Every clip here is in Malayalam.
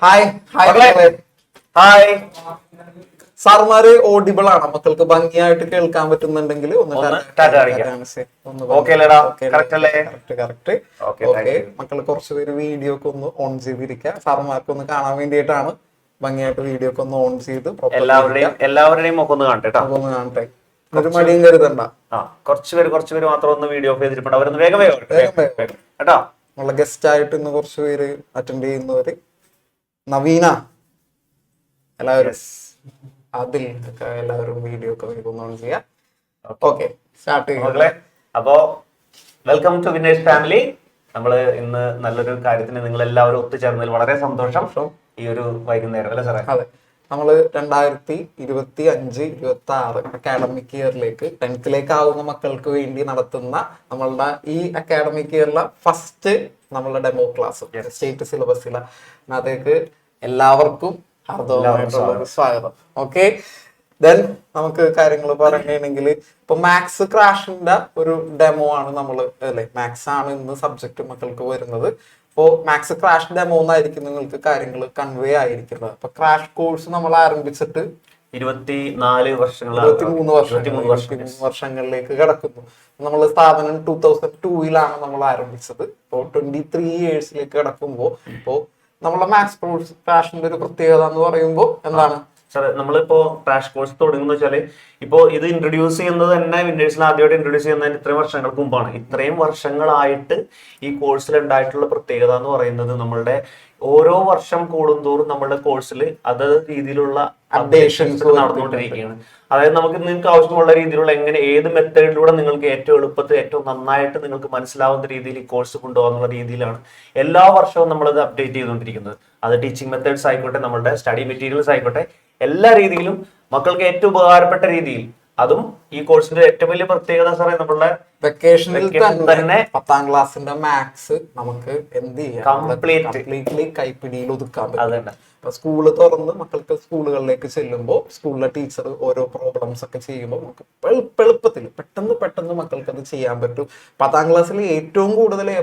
ഹായ് ഹായ് ഹായ് സാർമാര് ഓഡിബിൾ ആണ്, മക്കൾക്ക് ഭംഗിയായിട്ട് കേൾക്കാൻ പറ്റുന്നുണ്ടെങ്കിൽ മക്കൾ കുറച്ചുപേര് വീഡിയോ ഒക്കെ ഒന്ന് ഓൺ ചെയ്തിരിക്കുക. സാർമാർക്ക് ഒന്ന് കാണാൻ വേണ്ടിയിട്ടാണ് ഭംഗിയായിട്ട് വീഡിയോ ഒക്കെ ഒന്ന് ഓൺ ചെയ്ത് എല്ലാവരുടെയും ഒക്കെ ഒന്ന് കാണട്ടെ. ഒരു മടിയും കരുതണ്ട. കുറച്ചുപേര് മാത്രം ഒന്ന് വീഡിയോ ഓഫ് ചെയ്തിട്ടുണ്ട്. അവരൊന്ന് വേഗം കേട്ടോ. നമ്മളെ ഗസ്റ്റ് ആയിട്ട് ഇന്ന് കുറച്ചുപേര് അറ്റൻഡ് ചെയ്യുന്നവര് നവീന, എല്ലാവരും അതിൽ ഒക്കെ എല്ലാവരും വീഡിയോ ഒക്കെ ഓൺ ചെയ്യാം. ഓക്കെ, സ്റ്റാർട്ട് ചെയ്യാം. അപ്പോ വെൽക്കം ടു വിന്നേഴ്സ് ഫാമിലി. നമ്മള് ഇന്ന് നല്ലൊരു കാര്യത്തിന് നിങ്ങൾ എല്ലാവരും ഒത്തുചേർന്നതിൽ വളരെ സന്തോഷം. ഈ ഒരു വൈകുന്നേരം അല്ലെ സാറേ? അതെ, നമ്മള് 2025-26 അക്കാഡമിക് ഇയറിലേക്ക് 10th ആവുന്ന മക്കൾക്ക് വേണ്ടി നടത്തുന്ന നമ്മളുടെ ഈ അക്കാഡമിക് ഇയറിലെ ഫസ്റ്റ് നമ്മളുടെ ഡെമോ ക്ലാസ് സ്റ്റേറ്റ് സിലബസിലെ അതേക്ക് എല്ലാവർക്കും ഹാർദവമായിട്ടുള്ള സ്വാഗതം. ഓക്കെ, ദെൻ നമുക്ക് കാര്യങ്ങൾ പറയുകയാണെങ്കിൽ ഇപ്പൊ മാത്സ് ക്രാഷിന്റെ ഒരു ഡെമോ ആണ് നമ്മള് അല്ലെ, മാത്സ് ആണ് ഇന്ന് സബ്ജക്ട് മക്കൾക്ക് വരുന്നത്. അപ്പോ മാത്സ് ക്രാഷ് ഡെമോ എന്നായിരിക്കും നിങ്ങൾക്ക് കാര്യങ്ങൾ കൺവേ ആയിരിക്കുന്നത്. അപ്പൊ ക്രാഷ് കോഴ്സ് നമ്മൾ ആരംഭിച്ചിട്ട് 23 വർഷങ്ങളിലേക്ക് കിടക്കുന്നു. നമ്മൾ സ്ഥാപനം 2002 നമ്മൾ ആരംഭിച്ചത്. ഇപ്പോ 23 ഇയേഴ്സിലേക്ക് കിടക്കുമ്പോ ഇപ്പോ നമ്മളെ മാത്സ് കോഴ്സ് ക്രാഷിന്റെ ഒരു പ്രത്യേകത എന്ന് പറയുമ്പോൾ എന്താണ് സാർ? നമ്മളിപ്പോ ക്രാഷ് കോഴ്സ് തുടങ്ങുന്ന വെച്ചാല് ഇപ്പോ ഇത് ഇൻട്രൊഡ്യൂസ് ചെയ്യുന്നത് തന്നെ വിന്റേഴ്സിൽ ആദ്യമായിട്ട് ഇൻട്രൊഡ്യൂസ് ചെയ്യുന്നതിന് ഇത്രയും വർഷങ്ങൾക്ക് മുമ്പാണ്. ഇത്രയും വർഷങ്ങളായിട്ട് ഈ കോഴ്സിൽ ഉണ്ടായിട്ടുള്ള പ്രത്യേകത എന്ന് പറയുന്നത് നമ്മളുടെ ഓരോ വർഷം കൂടുന്തോറും നമ്മളുടെ കോഴ്സിൽ അതത് രീതിയിലുള്ള അപ്ഡേഷൻസ് നടന്നുകൊണ്ടിരിക്കുകയാണ്. അതായത് നമുക്ക് നിങ്ങൾക്ക് ആവശ്യമുള്ള രീതിയിലുള്ള എങ്ങനെ ഏത് മെത്തേഡിലൂടെ നിങ്ങൾക്ക് ഏറ്റവും എളുപ്പത്തിൽ ഏറ്റവും നന്നായിട്ട് നിങ്ങൾക്ക് മനസ്സിലാവുന്ന രീതിയിൽ ഈ കോഴ്സ് കൊണ്ടുപോകുന്ന രീതിയിലാണ് എല്ലാ വർഷവും നമ്മളത് അപ്ഡേറ്റ് ചെയ്തുകൊണ്ടിരിക്കുന്നത്. അത് ടീച്ചിങ് മെത്തേഡ്സ് ആയിക്കോട്ടെ, നമ്മളുടെ സ്റ്റഡി മെറ്റീരിയൽസ് ആയിക്കോട്ടെ, എല്ലാ രീതിയിലും മക്കൾക്ക് ഏറ്റവും ഉപകാരപ്പെട്ട രീതിയിൽ. അതും ഈ കോഴ്സിന്റെ ഏറ്റവും വലിയ പ്രത്യേകത സാറേ, നമ്മളുടെ വെക്കേഷനിൽ തന്നെ 10th ക്ലാസ്സിന്റെ മാത്സ് നമുക്ക് എന്ത് ചെയ്യാം, കംപ്ലീറ്റ്ലി കൈപ്പിടിയിൽ ഒതുക്കാൻ പറ്റും. ഇപ്പൊ സ്കൂള് തുറന്ന് മക്കൾക്ക് സ്കൂളുകളിലേക്ക് ചെല്ലുമ്പോൾ സ്കൂളിലെ ടീച്ചർ ഓരോ പ്രോബ്ലംസ് ഒക്കെ ചെയ്യുമ്പോൾ നമുക്ക് എളുപ്പത്തിൽ പെട്ടെന്ന് മക്കൾക്ക് അത് ചെയ്യാൻ പറ്റും. 10th ക്ലാസ്സിൽ ഏറ്റവും കൂടുതൽ A+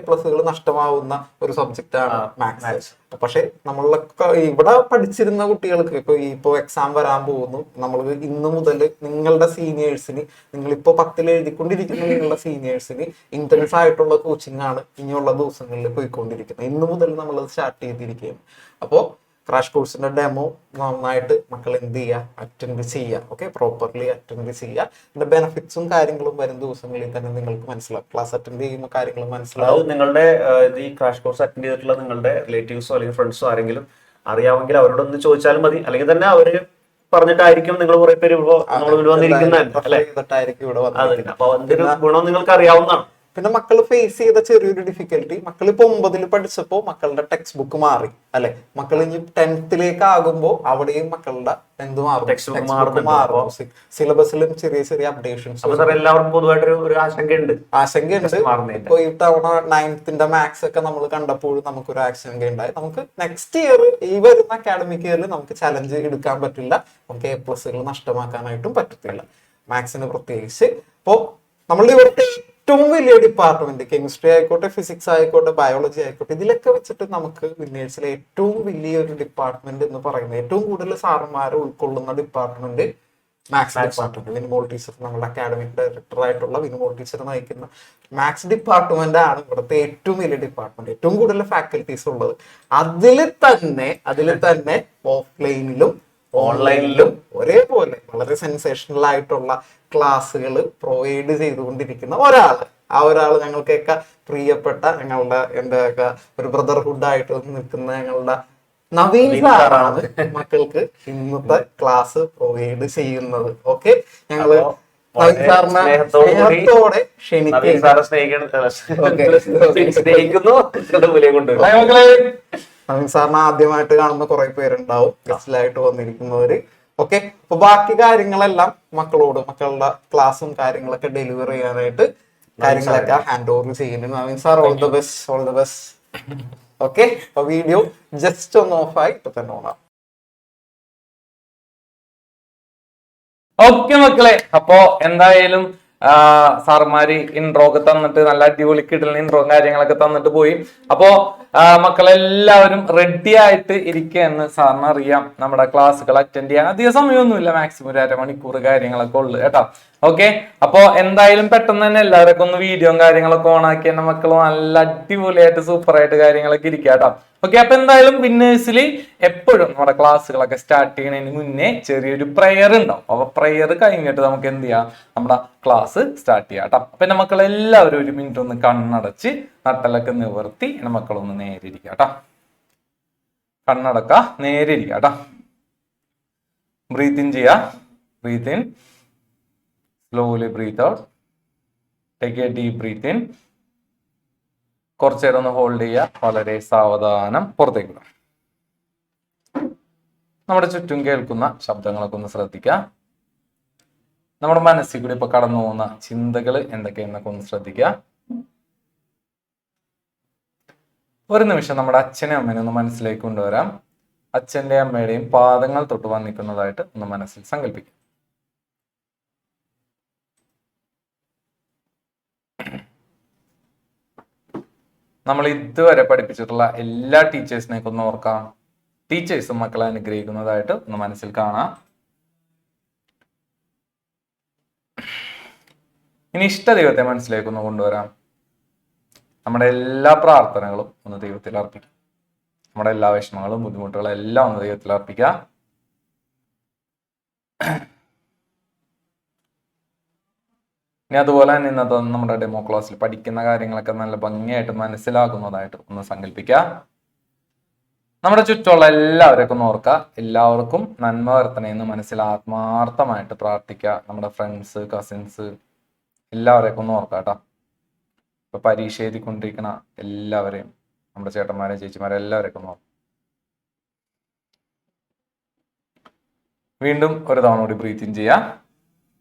നഷ്ടമാവുന്ന ഒരു സബ്ജക്റ്റ് ആണ് മാത്സ്. പക്ഷെ നമ്മളൊക്കെ ഇവിടെ പഠിച്ചിരുന്ന കുട്ടികൾക്ക് ഇപ്പൊ എക്സാം വരാൻ പോകുന്നു. നമ്മൾ ഇന്ന് മുതൽ നിങ്ങളുടെ സീനിയേഴ്സിന്, നിങ്ങളിപ്പോ 10th എഴുതിക്കൊണ്ടിരിക്കുന്ന നിങ്ങളുടെ സീനിയേഴ്സിന് ഇന്റൻസ് ആയിട്ടുള്ള കോച്ചിങ് ആണ് ഇനിയുള്ള ദിവസങ്ങളിൽ പോയിക്കൊണ്ടിരിക്കുന്നത്. ഇന്ന് മുതൽ നമ്മളത് സ്റ്റാർട്ട് ചെയ്തിരിക്കുകയാണ്. അപ്പോ ക്രാഷ് കോഴ്സിന്റെ ഡെമോ നന്നായിട്ട് മക്കൾ എന്ത് ചെയ്യുക, അറ്റൻഡ് ചെയ്യുക. ഓക്കെ, പ്രോപ്പർലി അറ്റൻഡ് ചെയ്യുക. ഇതിന്റെ ബെനിഫിറ്റ്സും കാര്യങ്ങളും വരും ദിവസങ്ങളിൽ തന്നെ നിങ്ങൾക്ക് മനസ്സിലാവും. ക്ലാസ് അറ്റൻഡ് ചെയ്യുന്ന കാര്യങ്ങൾ മനസ്സിലാവും. നിങ്ങളുടെ ഈ ക്രാഷ് കോഴ്സ് അറ്റൻഡ് ചെയ്തിട്ടുള്ള നിങ്ങളുടെ റിലേറ്റീവ്സോ അല്ലെങ്കിൽ ഫ്രണ്ട്സോ ആരെങ്കിലും അറിയാമെങ്കിൽ അവരോടൊന്ന് ചോദിച്ചാലും മതി. അല്ലെങ്കിൽ തന്നെ അവര് പറഞ്ഞിട്ടായിരിക്കും നിങ്ങൾ കുറെ പേര് വന്നിരിക്കുന്നത്. അപ്പൊ അതിന്റെ ഒരു ഗുണം നിങ്ങൾക്ക് അറിയാവുന്നതാണ്. പിന്നെ മക്കൾ ഫേസ് ചെയ്ത ചെറിയൊരു ഡിഫിക്കൽട്ടി, മക്കൾ ഇപ്പൊ 9ൽ പഠിച്ചപ്പോ മക്കളുടെ ടെക്സ്റ്റ് ബുക്ക് മാറി അല്ലെ. മക്കൾ ഇനി 10th ആകുമ്പോൾ അവിടെയും മക്കളുടെ എന്ത് മാറും, സിലബസിലും ചെറിയ അപ്ഡേഷൻസ്. എല്ലാവർക്കും പൊതുവായിട്ടൊരു ആശങ്കയുണ്ട്. ഇപ്പൊ ഈ തവണ 9th മാത്സ് ഒക്കെ നമ്മൾ കണ്ടപ്പോഴും നമുക്കൊരു ആശങ്ക ഉണ്ടായി. നമുക്ക് നെക്സ്റ്റ് ഇയർ ഈ വരുന്ന അക്കാഡമിക് ഇയറിൽ നമുക്ക് ചലഞ്ച് എടുക്കാൻ പറ്റില്ല, നമുക്ക് A+ നഷ്ടമാക്കാനായിട്ടും പറ്റത്തില്ല മാത്സിന് പ്രത്യേകിച്ച്. അപ്പോ നമ്മളുടെ ഇവിടുത്തെ ഏറ്റവും വലിയ ഡിപ്പാർട്ട്മെന്റ് കെമിസ്ട്രി ആയിക്കോട്ടെ, ഫിസിക്സ് ആയിക്കോട്ടെ, ബയോളജി ആയിക്കോട്ടെ, ഇതിലൊക്കെ വെച്ചിട്ട് നമുക്ക് വിന്നേഴ്സിലെ ഏറ്റവും വലിയൊരു ഡിപ്പാർട്ട്മെന്റ് എന്ന് പറയുന്നത്, ഏറ്റവും കൂടുതൽ സാറന്മാരെ ഉൾക്കൊള്ളുന്ന ഡിപ്പാർട്ട്മെന്റ് മാത്സ് ഡിപ്പാർട്ട്മെന്റ്. വിനുമോൾ ടീച്ചർ, നമ്മുടെ അക്കാഡമിക് ഡയറക്ടർ ആയിട്ടുള്ള വിനുമോൾ ടീച്ചർ നയിക്കുന്ന മാത്സ് ഡിപ്പാർട്ട്മെന്റ് ആണ് ഇവിടുത്തെ ഏറ്റവും വലിയ ഡിപ്പാർട്ട്മെന്റ്, ഏറ്റവും കൂടുതൽ ഫാക്കൽറ്റീസ് ഉള്ളത്. അതിൽ തന്നെ ഓഫ്ലൈനിലും ഓൺലൈനിലും ഒരേപോലെ വളരെ സെൻസേഷണൽ ആയിട്ടുള്ള ക്ലാസ്സുകൾ പ്രൊവൈഡ് ചെയ്തുകൊണ്ടിരിക്കുന്ന ആ ഒരാള് ഞങ്ങൾക്കൊക്കെ പ്രിയപ്പെട്ട, ഞങ്ങളുടെ എന്തൊക്കെ ഒരു ബ്രദർഹുഡ് ആയിട്ട് നിൽക്കുന്ന ഞങ്ങളുടെ നവീൻ സാറാണ് മക്കൾക്ക് ഇന്നത്തെ ക്ലാസ് പ്രൊവൈഡ് ചെയ്യുന്നത്. ഓക്കെ, ഞങ്ങള് നവീൻ സാറിനെ സ്നേഹത്തോടെ നവീൻ സാറിനെ ആദ്യമായിട്ട് കാണുന്ന കുറെ പേരുണ്ടാവും, ഗസ്റ്റിലായിട്ട് വന്നിരിക്കുന്നവര്. ഓക്കെ, അപ്പൊ ബാക്കി കാര്യങ്ങളെല്ലാം മക്കളുടെ ക്ലാസ്സും കാര്യങ്ങളൊക്കെ ഡെലിവർ ചെയ്യാനായിട്ട് കാര്യങ്ങളൊക്കെ ഹാൻഡ് ഓവർ ചെയ്യുന്നുണ്ട് Naveen sir. All the best. Okay, അപ്പൊ വീഡിയോ ജസ്റ്റ് ഒന്ന് ഓഫായി ഇപ്പൊ തന്നെ ഓണാം. ഓക്കെ മക്കളെ, അപ്പോ എന്തായാലും സാർമാര് ഇൻട്രോ ഒക്കെ തന്നിട്ട് നല്ല അടിപൊളി കിട്ടുന്ന ഇൻട്രോ കാര്യങ്ങളൊക്കെ തന്നിട്ട് പോയി. അപ്പോ മക്കളെല്ലാവരും റെഡി ആയിട്ട് ഇരിക്കുകയെന്ന് സാറിന് അറിയാം. നമ്മുടെ ക്ലാസ്സുകൾ അറ്റൻഡ് ചെയ്യാൻ അധിക സമയമൊന്നുമില്ല, മാക്സിമം ഒരു അരമണിക്കൂർ കാര്യങ്ങളൊക്കെ ഉള്ളു കേട്ടോ. ഓക്കെ, അപ്പൊ എന്തായാലും പെട്ടെന്ന് തന്നെ എല്ലാവരൊക്കെ ഒന്ന് വീഡിയോയും കാര്യങ്ങളൊക്കെ ഓൺ ആക്കി എന്റെ മക്കൾ നല്ല അടിപൊളിയായിട്ട് സൂപ്പർ ആയിട്ട് കാര്യങ്ങളൊക്കെ ഇരിക്കുക കേട്ടോ. ഓക്കെ, അപ്പൊ എന്തായാലും വിന്നേഴ്സിൽ എപ്പോഴും നമ്മുടെ ക്ലാസ്സുകളൊക്കെ സ്റ്റാർട്ട് ചെയ്യുന്നതിന് മുന്നേ ചെറിയൊരു പ്രെയർ ഉണ്ടാവും. അപ്പൊ പ്രെയർ കഴിഞ്ഞിട്ട് നമുക്ക് എന്ത് ചെയ്യാം, നമ്മുടെ ക്ലാസ് സ്റ്റാർട്ട് ചെയ്യാം കേട്ടോ. അപ്പൊ എന്റെ മക്കൾ എല്ലാവരും ഒരു മിനിറ്റ് ഒന്ന് കണ്ണടച്ച് നട്ടലൊക്കെ നിവർത്തി എന്റെ മക്കളൊന്ന് നേരെ ഇരിക്കുക കേട്ടോ. കണ്ണടക്ക, നേരെ ഇരിക്കുക കേട്ടോ. ബ്രീത്ത് ഇൻ ചെയ്യുക, breathe in, slowly breathe out, take a deep breath in, കുറച്ചു നേരം ഒന്ന് ഹോൾഡ് ചെയ്യുക, വളരെ സാവധാനം പുറത്തേക്ക് വിടാം. നമ്മുടെ ചുറ്റും കേൾക്കുന്ന ശബ്ദങ്ങളൊക്കെ ഒന്ന് ശ്രദ്ധിക്കുക. നമ്മുടെ മനസ്സിൽ കൂടി ഇപ്പൊ കടന്നു പോകുന്ന ചിന്തകൾ എന്തൊക്കെയെന്നൊക്കെ ഒന്ന് ശ്രദ്ധിക്കുക. ഒരു നിമിഷം നമ്മുടെ അച്ഛനെ അമ്മേനെ ഒന്ന് മനസ്സിലേക്ക് കൊണ്ടുവരാം. അച്ഛന്റെ അമ്മയുടെയും പാദങ്ങൾ തൊട്ട് വന്നിക്കുന്നതായിട്ട് ഒന്ന് മനസ്സിൽ സങ്കല്പിക്കുക. നമ്മൾ ഇതുവരെ പഠിപ്പിച്ചിട്ടുള്ള എല്ലാ ടീച്ചേഴ്സിനെയൊക്കെ ഒന്ന് ഓർക്കാം. ടീച്ചേഴ്സും മക്കളെ അനുഗ്രഹിക്കുന്നതായിട്ട് ഒന്ന് മനസ്സിൽ കാണാം. ഇനി ഇഷ്ട ദൈവത്തെ മനസ്സിലേക്ക് ഒന്ന് കൊണ്ടുവരാം. നമ്മുടെ എല്ലാ പ്രാർത്ഥനകളും ഒന്ന് ദൈവത്തിൽ അർപ്പിക്കാം. നമ്മുടെ എല്ലാ വിഷമങ്ങളും ബുദ്ധിമുട്ടുകളും എല്ലാം ഒന്ന് ദൈവത്തിൽ അർപ്പിക്കാം. ഇനി അതുപോലെ തന്നെ ഇന്നത്തെ നമ്മുടെ ഡെമോ ക്ലാസ്സിൽ പഠിക്കുന്ന കാര്യങ്ങളൊക്കെ നല്ല ഭംഗിയായിട്ട് മനസ്സിലാക്കുന്നതായിട്ട് ഒന്ന് സങ്കല്പിക്കുക. നമ്മുടെ ചുറ്റുമുള്ള എല്ലാവരെയൊക്കെ ഒന്ന് ഓർക്കുക. എല്ലാവർക്കും നന്മ വരുത്തണമെന്ന് മനസ്സിൽ ആത്മാർത്ഥമായിട്ട് പ്രാർത്ഥിക്കുക. നമ്മുടെ ഫ്രണ്ട്സ്, കസിൻസ് എല്ലാവരെയൊക്കെ ഒന്ന് ഓർക്കുക കേട്ടോ. ഇപ്പൊ പരീക്ഷ എഴുതിക്കൊണ്ടിരിക്കണ എല്ലാവരെയും, നമ്മുടെ ചേട്ടന്മാരെ, ചേച്ചിമാരെ എല്ലാവരെയൊക്കെ ഒന്ന് ഓർക്കുക. വീണ്ടും ഒരു തവണ കൂടി ബ്രീത്ത് ഇൻ ചെയ്യുക.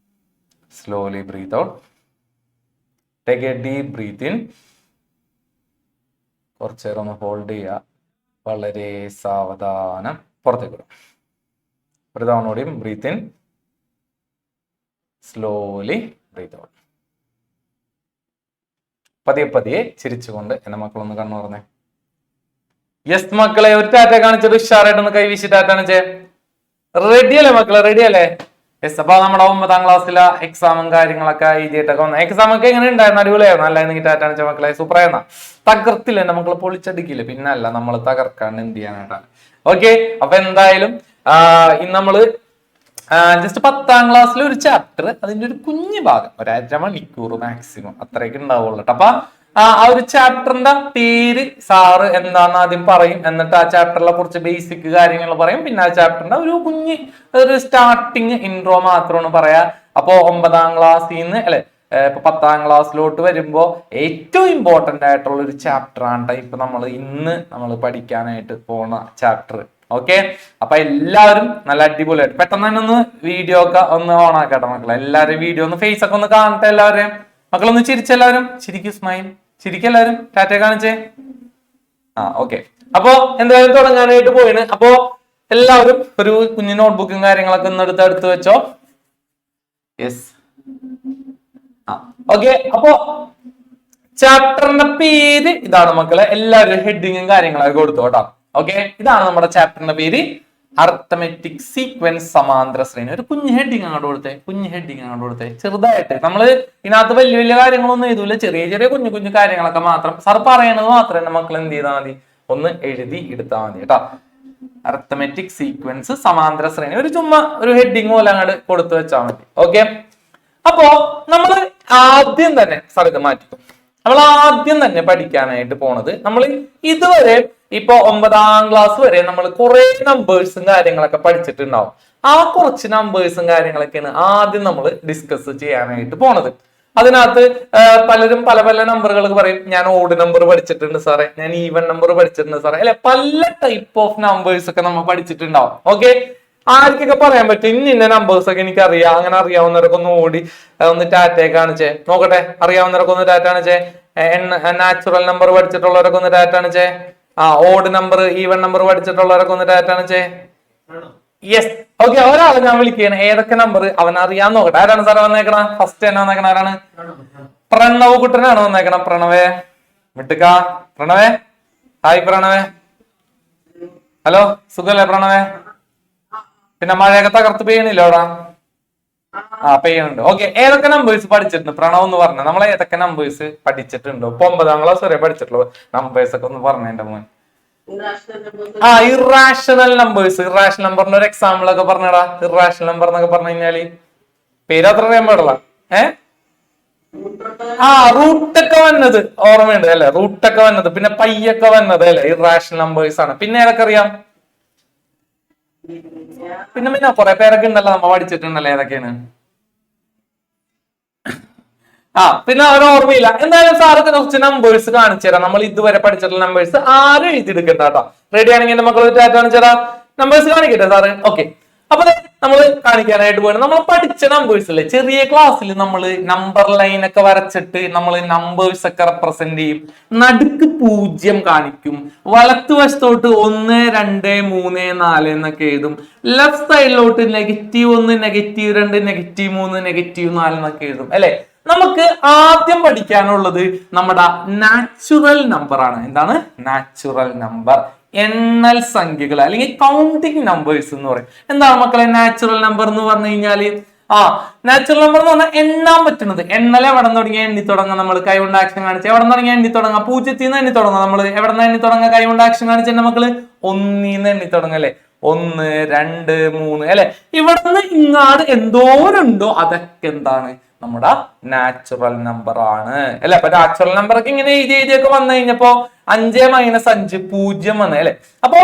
Slowly breathe out. Take a deep breath in. കുറച്ചു നേരം ഒന്ന് ഹോൾഡ് ചെയ്യുക, വളരെ സാവധാനം പുറത്തേക്ക് വിടും. ഒരു തവണ കൂടിയും breathe in, slowly breathe out. പതിയെ പതിയെ ചിരിച്ചുകൊണ്ട് എന്റെ മക്കളൊന്ന് കണ്ണു പറഞ്ഞേ. യെസ് മക്കളെ, ഒരു ടാറ്റ കാണിച്ചിട്ട് ഉഷാറായിട്ടൊന്ന് കൈവീശി ടാറ്റ കാണിച്ചേ. റെഡി അല്ലേ മക്കളെ, റെഡി അല്ലേ? യെസ്. അപ്പൊ നമ്മുടെ 9ാം ക്ലാസ്സിലെ എക്സാമും കാര്യങ്ങളൊക്കെ എഴുതിയിട്ടൊക്കെ വന്നു. എക്സാം ഒക്കെ എങ്ങനെ ഉണ്ടായിരുന്നു? അടിപൊളിയായിരുന്നു. നല്ല എനിക്ക് ടാറ്റാണിച്ച മക്കളെ, സൂപ്പറായിരുന്ന. തകർത്തില്ല എന്റെ മക്കളെ, പൊളിച്ചടിക്കില്ല. പിന്നല്ല, നമ്മൾ തകർക്കാണ്ട് എന്ത് ചെയ്യാനായിട്ടാണ്. ഓക്കെ, അപ്പൊ എന്തായാലും ഇന്ന് നമ്മള് ജസ്റ്റ് 10ാം ക്ലാസ്സിലെ ഒരു ചാപ്റ്റർ, അതിന്റെ ഒരു കുഞ്ഞു ഭാഗം, ഒരു അരമണിക്കൂർ മാക്സിമം അത്രയൊക്കെ ഉണ്ടാവുള്ളൂ. അപ്പൊ ആ ഒരു ചാപ്റ്ററിന്റെ പേര് സാറ് എന്താന്ന് ആദ്യം പറയും, എന്നിട്ട് ആ ചാപ്റ്ററിലെ കുറച്ച് ബേസിക് കാര്യങ്ങൾ പറയും, പിന്നെ ആ ചാപ്റ്ററിന്റെ ഒരു സ്റ്റാർട്ടിങ് ഇൻട്രോ മാത്രമാണ് പറയാ. അപ്പൊ 9ാം ക്ലാസ്സിൽ നിന്ന് അല്ലെ, ഇപ്പൊ 10ാം ക്ലാസ്സിലോട്ട് വരുമ്പോ ഏറ്റവും ഇമ്പോർട്ടന്റ് ആയിട്ടുള്ള ഒരു ചാപ്റ്റർ ആണ് ഇപ്പൊ നമ്മൾ പഠിക്കാനായിട്ട് പോണ ചാപ്റ്റർ. ഓക്കെ, അപ്പൊ എല്ലാവരും നല്ല അടിപൊളിയായിട്ട് പെട്ടെന്ന് തന്നെ ഒന്ന് വീഡിയോ ഒക്കെ ഒന്ന് ഓൺ ആക്കട്ടെ മക്കളെ. എല്ലാവരും വീഡിയോ ഒന്ന് ഫേസ് ഒക്കെ ഒന്ന് കാണട്ടെ. എല്ലാവരെയും മക്കളൊന്ന് ചിരിച്ചെല്ലാവരും, ചിരിക്കും, സ്മൈൽ, ചിരിക്കെല്ലാവരും, ടാറ്റ കാണിച്ചേ. ഓക്കെ, അപ്പോ എന്തായാലും തുടങ്ങാനായിട്ട് പോയിന്. അപ്പോ എല്ലാവരും ഒരു കുഞ്ഞു നോട്ട്ബുക്കും കാര്യങ്ങളൊക്കെ ഒന്ന് എടുത്ത് വെച്ചോ. യെസ്. ഓക്കെ, അപ്പോ ചാപ്റ്ററിന്റെ പേര് ഇതാണ് മക്കളെ. എല്ലാവരും ഹെഡിങ്ങും കാര്യങ്ങളൊക്കെ കൊടുത്തു കേട്ടോ. ഓക്കെ, ഇതാണ് നമ്മുടെ ചാപ്റ്ററിന്റെ പേര്, അർത്തമെറ്റിക് സീക്വൻസ് സമാന്തര ശ്രേണി. ഒരു കുഞ്ഞു ഹെഡിങ് അങ്ങോട്ട് കൊടുത്തേ, ചെറുതായിട്ട്. നമ്മള് ഇതിനകത്ത് വലിയ വലിയ കാര്യങ്ങളൊന്നും എഴുതൂല, ചെറിയ ചെറിയ കുഞ്ഞു കുഞ്ഞു കാര്യങ്ങളൊക്കെ മാത്രം സാർ പറയണത് മാത്രം എന്റെ മക്കൾ എന്ത് ചെയ്താൽ മതി, ഒന്ന് എഴുതി എടുത്താൽ മതി കേട്ടോ. അർത്തമെറ്റിക് സീക്വൻസ് സമാന്തര ശ്രേണി, ഒരു ചുമ്മാ ഒരു ഹെഡിങ് പോലെ അങ്ങോട്ട് കൊടുത്തു വെച്ചാൽ മതി. ഓക്കെ, അപ്പോ നമ്മൾ ആദ്യം തന്നെ സാർ ഇത് മാറ്റിക്കും. നമ്മൾ ആദ്യം തന്നെ പഠിക്കാനായിട്ട് പോണത്, നമ്മൾ ഇതുവരെ ഇപ്പൊ 9ാം ക്ലാസ് വരെ നമ്മൾ കുറെ നമ്പേഴ്സും കാര്യങ്ങളൊക്കെ പഠിച്ചിട്ടുണ്ടാവും. ആ കുറച്ച് നമ്പേഴ്സും കാര്യങ്ങളൊക്കെയാണ് ആദ്യം നമ്മൾ ഡിസ്കസ് ചെയ്യാനായിട്ട് പോണത്. അതിനകത്ത് പലരും പല പല നമ്പറുകൾ പറയും. ഞാൻ ഓഡ് നമ്പർ പഠിച്ചിട്ടുണ്ട് സാറേ, ഞാൻ ഈവൻ നമ്പർ പഠിച്ചിട്ടുണ്ട് സാറേ, അല്ലെ പല ടൈപ്പ് ഓഫ് നമ്പേഴ്സ് ഒക്കെ നമ്മൾ പഠിച്ചിട്ടുണ്ടാവും. ഓക്കെ, ആർക്കൊക്കെ പറയാൻ പറ്റും ഇന്ന നമ്പേഴ്സ് ഒക്കെ എനിക്ക് അറിയാം, അങ്ങനെ അറിയാവുന്നവരൊക്കെ ഒന്ന് ഓടി ഒന്ന് ടാറ്റയെ കാണിച്ചേ നോക്കട്ടെ. അറിയാവുന്നവരൊക്കെ ഒന്ന് ടാറ്റ കാണിച്ചേ. നാച്ചുറൽ നമ്പർ പഠിച്ചിട്ടുള്ളവരൊക്കെ ഒന്ന് ടാറ്റ കാണിച്ചേ. ഓഡ് നമ്പർ, ഈവൻ നമ്പർ പഠിച്ചിട്ടുള്ളവരൊക്കെ ഒന്ന് ടാറ്റ കാണിച്ചേ. യെസ്. ഓക്കെ, ഒരാളെ ഞാൻ വിളിക്കുകയാണ്. ഏതൊക്കെ നമ്പർ അവൻ അറിയാൻ നോക്കട്ടെ. ആരാണ് സാറേ വന്നേക്കണ? ഫസ്റ്റ് തന്നെ വന്നേക്കണ ആരാണ്? പ്രണവ് കുട്ടനാണ് വന്നേക്കണം. പ്രണവേ മിട്ടുക്ക, പ്രണവേ ഹായ് പ്രണവേ. ഹലോ, സുഖല്ലേ പ്രണവേ? പിന്നെ മഴയൊക്കെ തകർത്ത് പെയ്യണില്ലോടാ? പെയ്യുന്നുണ്ട്. ഓക്കെ, ഏതൊക്കെ നമ്പേഴ്സ് പഠിച്ചിട്ടുണ്ട് പ്രണവ് എന്ന് പറഞ്ഞ? നമ്മൾ ഏതൊക്കെ നമ്പേഴ്സ് പഠിച്ചിട്ടുണ്ടോ? ഇപ്പൊ 9ാം ക്ലാസ് വരെ പഠിച്ചിട്ടുള്ളൂ. നമ്പേഴ്സ് ഒക്കെ ഒന്ന് പറഞ്ഞ എന്റെ മോൻ. Irrational numbers. ഇറാഷണൽ നമ്പറിന്റെ ഒരു എക്സാമ്പിൾ ഒക്കെ പറഞ്ഞടാ. ഇറാഷണൽ നമ്പർ എന്നൊക്കെ പറഞ്ഞു കഴിഞ്ഞാല് പേര് അത്ര അറിയാൻ പാടില്ല. റൂട്ടൊക്കെ വന്നത് ഓർമ്മയുണ്ട് അല്ലെ? റൂട്ടൊക്കെ വന്നത്, പിന്നെ പയ്യൊക്കെ വന്നത് അല്ലെ? ഇറാഷണൽ നമ്പേഴ്സ് ആണ്. പിന്നെ ഏതൊക്കെ അറിയാം? പിന്നെ കുറെ പേരൊക്കെ ഉണ്ടല്ലോ, നമ്മ പഠിച്ചിട്ടുണ്ടല്ലോ. ഏതൊക്കെയാണ്? പിന്നെ അവർ ഓർമ്മയില്ല. എന്തായാലും സാർക്ക് കുറച്ച് നമ്പേഴ്സ് കാണിച്ചു തരാം. നമ്മൾ ഇതുവരെ പഠിച്ചിട്ടുള്ള നമ്പേഴ്സ് ആരും എഴുതിയെടുക്കണ്ട കേട്ടോ. റെഡി ആണെങ്കിൽ എന്റെ മക്കൾ കാണിച്ചു തരാം. നമ്പേഴ്സ് കാണിക്കട്ടെ സാറ്? ഓക്കെ, അപ്പൊ നമ്മൾ കാണിക്കാനായിട്ട് പോകണം. നമ്മൾ പഠിച്ച നമ്പേഴ്സ് അല്ലേ, ചെറിയ ക്ലാസ്സിൽ നമ്മൾ നമ്പർ ലൈൻ ഒക്കെ വരച്ചിട്ട് നമ്മൾ നമ്പേഴ്സ് ഒക്കെ റെപ്രസെന്റ് ചെയ്യും. നടുക്ക് 0 കാണിക്കും, വലത്തുവശത്തോട്ട് 1, 2, 3, 4 എന്നൊക്കെ എഴുതും. ലെഫ്റ്റ് സൈഡിലോട്ട് -1, -2, -3, -4 എന്നൊക്കെ എഴുതും അല്ലെ? നമുക്ക് ആദ്യം പഠിക്കാനുള്ളത് നമ്മുടെ നാച്ചുറൽ നമ്പർ ആണ്. എന്താണ് നാച്ചുറൽ നമ്പർ? എണ്ണൽ സംഖ്യകൾ അല്ലെങ്കിൽ കൗണ്ടിങ് നമ്പേഴ്സ് എന്ന് പറയും. എന്താണ് മക്കളെ നാച്ചുറൽ നമ്പർ എന്ന് പറഞ്ഞു കഴിഞ്ഞാല്? നാച്ചുറൽ നമ്പർ എന്ന് പറഞ്ഞാൽ എണ്ണാൻ പറ്റുന്നത്. എണ്ണൽ എവിടെ നിന്ന് തുടങ്ങിയ എണ്ണി തുടങ്ങാം? നമ്മൾ കൈകൊണ്ട് ആക്ഷൻ കാണിച്ച് എവിടെ നിന്ന് തുടങ്ങിയ എണ്ണി തുടങ്ങാം? 0 നിന്ന് എണ്ണി തുടങ്ങാം. നമ്മൾ എവിടെ നിന്ന് എണ്ണി തുടങ്ങാം? കൈകൊണ്ട് ആക്ഷൻ കാണിച്ച് എന്റെ മക്കള് 1 നിന്ന് എണ്ണി തുടങ്ങാം അല്ലെ? 1, 2, 3 അല്ലെ? ഇവിടെ നിന്ന് ഇങ്ങാട് എന്തോരുണ്ടോ അതൊക്കെ എന്താണ്? നമ്മുടെ നാച്ചുറൽ നമ്പർ ആണ് അല്ലെ? അപ്പൊ നാച്ചുറൽ നമ്പർ ഒക്കെ ഇങ്ങനെ എഴുതിയൊക്കെ വന്നു കഴിഞ്ഞപ്പോ 5 - 5 0 വന്ന് അല്ലെ? അപ്പോ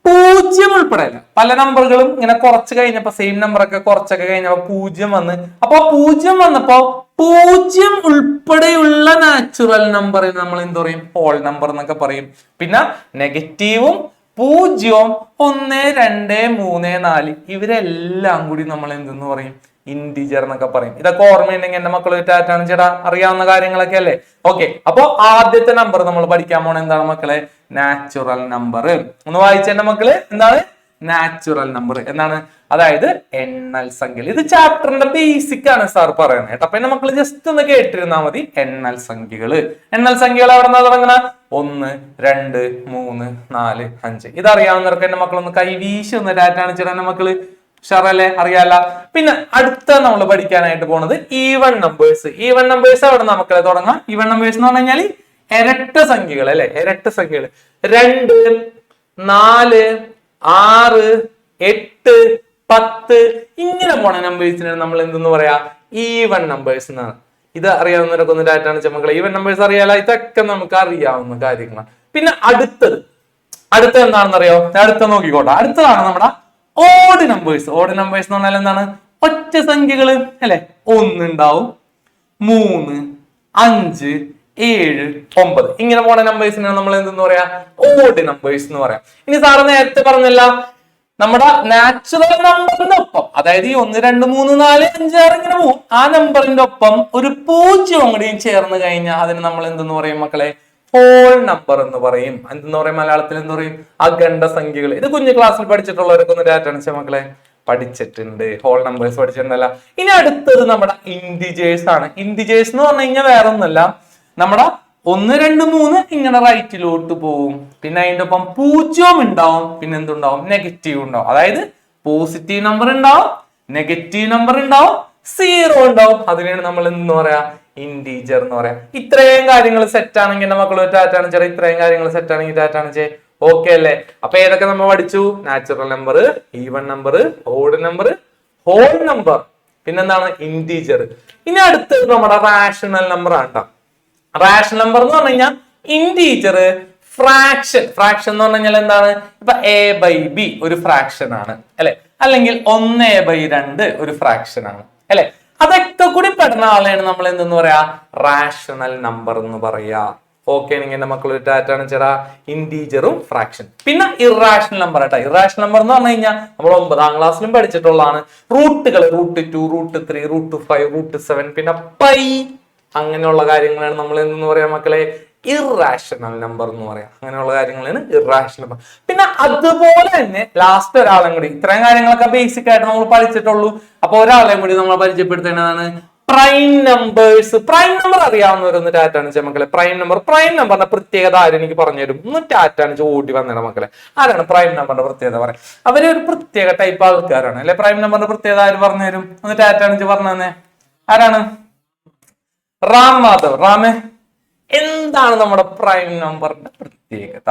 0 ഉൾപ്പെടെ പല നമ്പറുകളും ഇങ്ങനെ കുറച്ച് കഴിഞ്ഞപ്പോ സെയിം നമ്പർ ഒക്കെ കുറച്ചൊക്കെ കഴിഞ്ഞപ്പോ 0 വന്ന്. അപ്പൊ 0 വന്നപ്പോ 0 ഉൾപ്പെടെയുള്ള നാച്ചുറൽ നമ്പറിന് നമ്മൾ എന്ത് പറയും? ഹോൾ നമ്പർ എന്നൊക്കെ പറയും. പിന്നെ നെഗറ്റീവും 0, 1, 2, 3, 4 ഇവരെല്ലാം കൂടി നമ്മൾ എന്തെന്ന് പറയും? ഇന്റിജർ എന്നൊക്കെ പറയും. ഇതൊക്കെ ഓർമ്മയുണ്ടെങ്കിൽ എന്റെ മക്കൾ ടാറ്റാണ് ചേട്ടാ, അറിയാവുന്ന കാര്യങ്ങളൊക്കെ അല്ലേ? ഓക്കെ, അപ്പൊ ആദ്യത്തെ നമ്പർ നമ്മൾ പഠിക്കാൻ പോണ എന്താണ് മക്കളെ? Natural number. ഒന്ന് വായിച്ച എന്റെ മക്കള്, എന്താണ് നാച്ചുറൽ നമ്പർ? എന്താണ്? അതായത് എണ്ണൽ സംഖ്യകൾ. ഇത് ചാപ്റ്ററിന്റെ ബേസിക് ആണ് സാർ പറയുന്നത് കേട്ടോ. അപ്പൊ എന്റെ മക്കള് ജസ്റ്റ് ഒന്ന് കേട്ടിരുന്നാൽ മതി. എണ്ണൽ സംഖ്യകള്. എണ്ണൽ സംഖ്യകൾ എവിടെ നിന്നാ തുടങ്ങണ? 1, 2, 3, 4, 5. ഇതറിയാവുന്നവർക്ക് എന്റെ മക്കളൊന്ന് കൈവീശി ഒന്ന് ടാറ്റാണ് ചേട്ടാ എന്റെ മക്കള്. ഷറല്ലേ? അറിയാല. പിന്നെ അടുത്ത നമ്മൾ പഠിക്കാനായിട്ട് പോണത് ഈവൺ നമ്പേഴ്സ്. ഈവൺ നമ്പേഴ്സ് അവിടെ നമുക്ക് തുടങ്ങാം. ഈവൺ നമ്പേഴ്സ് എന്ന് പറഞ്ഞു കഴിഞ്ഞാൽ ഇരട്ട സംഖ്യകൾ അല്ലെ? ഇരട്ട സംഖ്യകൾ 2, 4, 6, 8, 10 ഇങ്ങനെ പോണ നമ്പേഴ്സിനാണ് നമ്മൾ എന്തെന്ന് പറയാ? ഈവൺ നമ്പേഴ്സ് എന്നാണ്. ഇത് അറിയാവുന്നവരൊക്കെ ഒന്ന് ഡാറ്റാണ് മക്കളെ. ഈവൺ നമ്പേഴ്സ് അറിയാല. ഇതൊക്കെ നമുക്ക് അറിയാവുന്ന കാര്യങ്ങളാണ്. പിന്നെ അടുത്തത് എന്താണെന്ന് അറിയോ? അടുത്ത നോക്കിക്കോട്ടെ. അടുത്തതാണ് നമ്മുടെ ഓഡ് നമ്പേഴ്സ്. ഓഡ് നമ്പേഴ്സ് എന്ന് പറഞ്ഞാൽ എന്താണ്? ഒറ്റ സംഖ്യകള് അല്ലെ? 1 ഉണ്ടാവും, 3, 5, 7, 9 ഇങ്ങനെ പോണ നമ്പേഴ്സിനാണ് നമ്മൾ എന്തെന്ന് പറയാ? ഓഡ് നമ്പേഴ്സ് എന്ന് പറയാം. ഇനി സാറ് നേരത്തെ പറഞ്ഞല്ല, നമ്മുടെ നാച്ചുറൽ നമ്പറിന്റെ ഒപ്പം, അതായത് ഈ 1, 2, 3, 4, 5, 6 ഇങ്ങനെ പോകും. ആ നമ്പറിന്റെ ഒപ്പം ഒരു 0 കൂടിയും ചേർന്ന് കഴിഞ്ഞാൽ അതിന് നമ്മൾ എന്തെന്ന് പറയും മക്കളെ? ഹോൾ നമ്പർ എന്ന് പറയും. എന്തെന്ന് പറയും മലയാളത്തിൽ? എന്ന് പറയും? അഖണ്ഡ സംഖ്യകൾ. ഇത് കുഞ്ഞു ക്ലാസ്സിൽ പഠിച്ചിട്ടുള്ളവരൊക്കെ ഒന്ന് ഡാറ്റ മക്കളെ പഠിച്ചിട്ടുണ്ട്. ഹോൾ നമ്പേഴ്സ് പഠിച്ചിട്ടുണ്ടല്ല. ഇനി അടുത്തത് നമ്മുടെ ഇന്റിജേഴ്സ് ആണ്. ഇന്റിജേഴ്സ് എന്ന് പറഞ്ഞു കഴിഞ്ഞാൽ വേറെ ഒന്നല്ല, നമ്മുടെ 1, 2, 3 ഇങ്ങനെ റൈറ്റിലോട്ട് പോവും. പിന്നെ അതിന്റെ ഒപ്പം 0 ഉണ്ടാവും. പിന്നെ എന്തുണ്ടാവും? നെഗറ്റീവ് ഉണ്ടാവും. അതായത് പോസിറ്റീവ് നമ്പർ ഉണ്ടാവും, നെഗറ്റീവ് നമ്പർ ഉണ്ടാവും, 0 ഉണ്ടാവും. അതിനാണ് നമ്മൾ എന്തെന്ന് പറയാ? ഇന്റീജർ എന്ന് പറയാം. ഇത്രയും കാര്യങ്ങൾ സെറ്റ് ആണെങ്കിൽ എന്റെ മക്കൾ ടാറ്റാണ് ചേട്ടാ. ഇത്രയും കാര്യങ്ങൾ സെറ്റ് ആണെങ്കിൽ ടാറ്റാണ് ചേ. ഓക്കെ അല്ലേ? അപ്പൊ ഏതൊക്കെ നമ്മൾ പഠിച്ചു? Natural number, even number, odd number, whole number, പിന്നെന്താണ്? ഇന്റീജർ. ഇനി അടുത്തത് നമ്മുടെ റാഷണൽ നമ്പർ ആണ് കേട്ടോ. റാഷണൽ നമ്പർ എന്ന് പറഞ്ഞു കഴിഞ്ഞാൽ ഇന്റീജർ, ഫ്രാക്ഷൻ. ഫ്രാക്ഷൻ എന്ന് പറഞ്ഞു കഴിഞ്ഞാൽ എന്താണ്? ഇപ്പൊ a/b ഒരു ഫ്രാക്ഷൻ ആണ് അല്ലെ? അല്ലെങ്കിൽ 1/2 ഒരു ഫ്രാക്ഷൻ ആണ് അല്ലെ? അതൊക്കെ കൂടി പെടുന്ന ആളെയാണ് നമ്മൾ എന്തെന്ന് പറയാ? റാഷണൽ നമ്പർ എന്ന് പറയാ. ഓക്കെ ആണെങ്കിൽ എന്റെ മക്കൾ ടാറ്റാണ് ചേട്ടാ. ഇന്റീജറും ഫ്രാക്ഷൻ. പിന്നെ ഇറാഷണൽ നമ്പർ കേട്ടോ. ഇറാഷണൽ നമ്പർ എന്ന് പറഞ്ഞു കഴിഞ്ഞാൽ നമ്മൾ 9ാം ക്ലാസ്സിലും പഠിച്ചിട്ടുള്ളതാണ്. റൂട്ടുകൾ √2, √3, √5, √7 പിന്നെ പൈ അങ്ങനെയുള്ള കാര്യങ്ങളാണ് നമ്മൾ എന്തെന്ന് പറയാ മക്കളെ? ഇറാഷണൽ നമ്പർ എന്ന് പറയാം. അങ്ങനെയുള്ള കാര്യങ്ങളാണ് ഇറാഷണൽ നമ്പർ. പിന്നെ അതുപോലെ തന്നെ ലാസ്റ്റ് ഒരാളെയും കൂടി, ഇത്രയും കാര്യങ്ങളൊക്കെ ബേസിക് ആയിട്ട് നമ്മൾ പഠിച്ചിട്ടുള്ളൂ. അപ്പൊ ഒരാളെയും കൂടി നമ്മൾ പരിചയപ്പെടുത്തേണ്ടതാണ് പ്രൈം നമ്പർ അറിയാവുന്നവരൊന്ന് ടാറ്റാണിച്ച മക്കളെ. പ്രൈം നമ്പറിന്റെ പ്രത്യേകത ആരും എനിക്ക് പറഞ്ഞുതരും. ഒന്ന് ടാറ്റാണിച്ച് ഓടി വന്നിട മക്കളെ. ആരാണ് പ്രൈം നമ്പറിന്റെ പ്രത്യേകത പറയാം? അവര് ഒരു പ്രത്യേക ടൈപ്പ് ആൾക്കാരാണ് അല്ലെ. പ്രൈം നമ്പറിന്റെ പ്രത്യേകത ആര് പറഞ്ഞുതരും? ഒന്ന് ടാറ്റാണിച്ച് പറഞ്ഞു തന്നെ. ആരാണ്? റാം മാധവ്. റാമേ, എന്താണ് നമ്മുടെ പ്രൈം നമ്പറിന്റെ പ്രത്യേകത?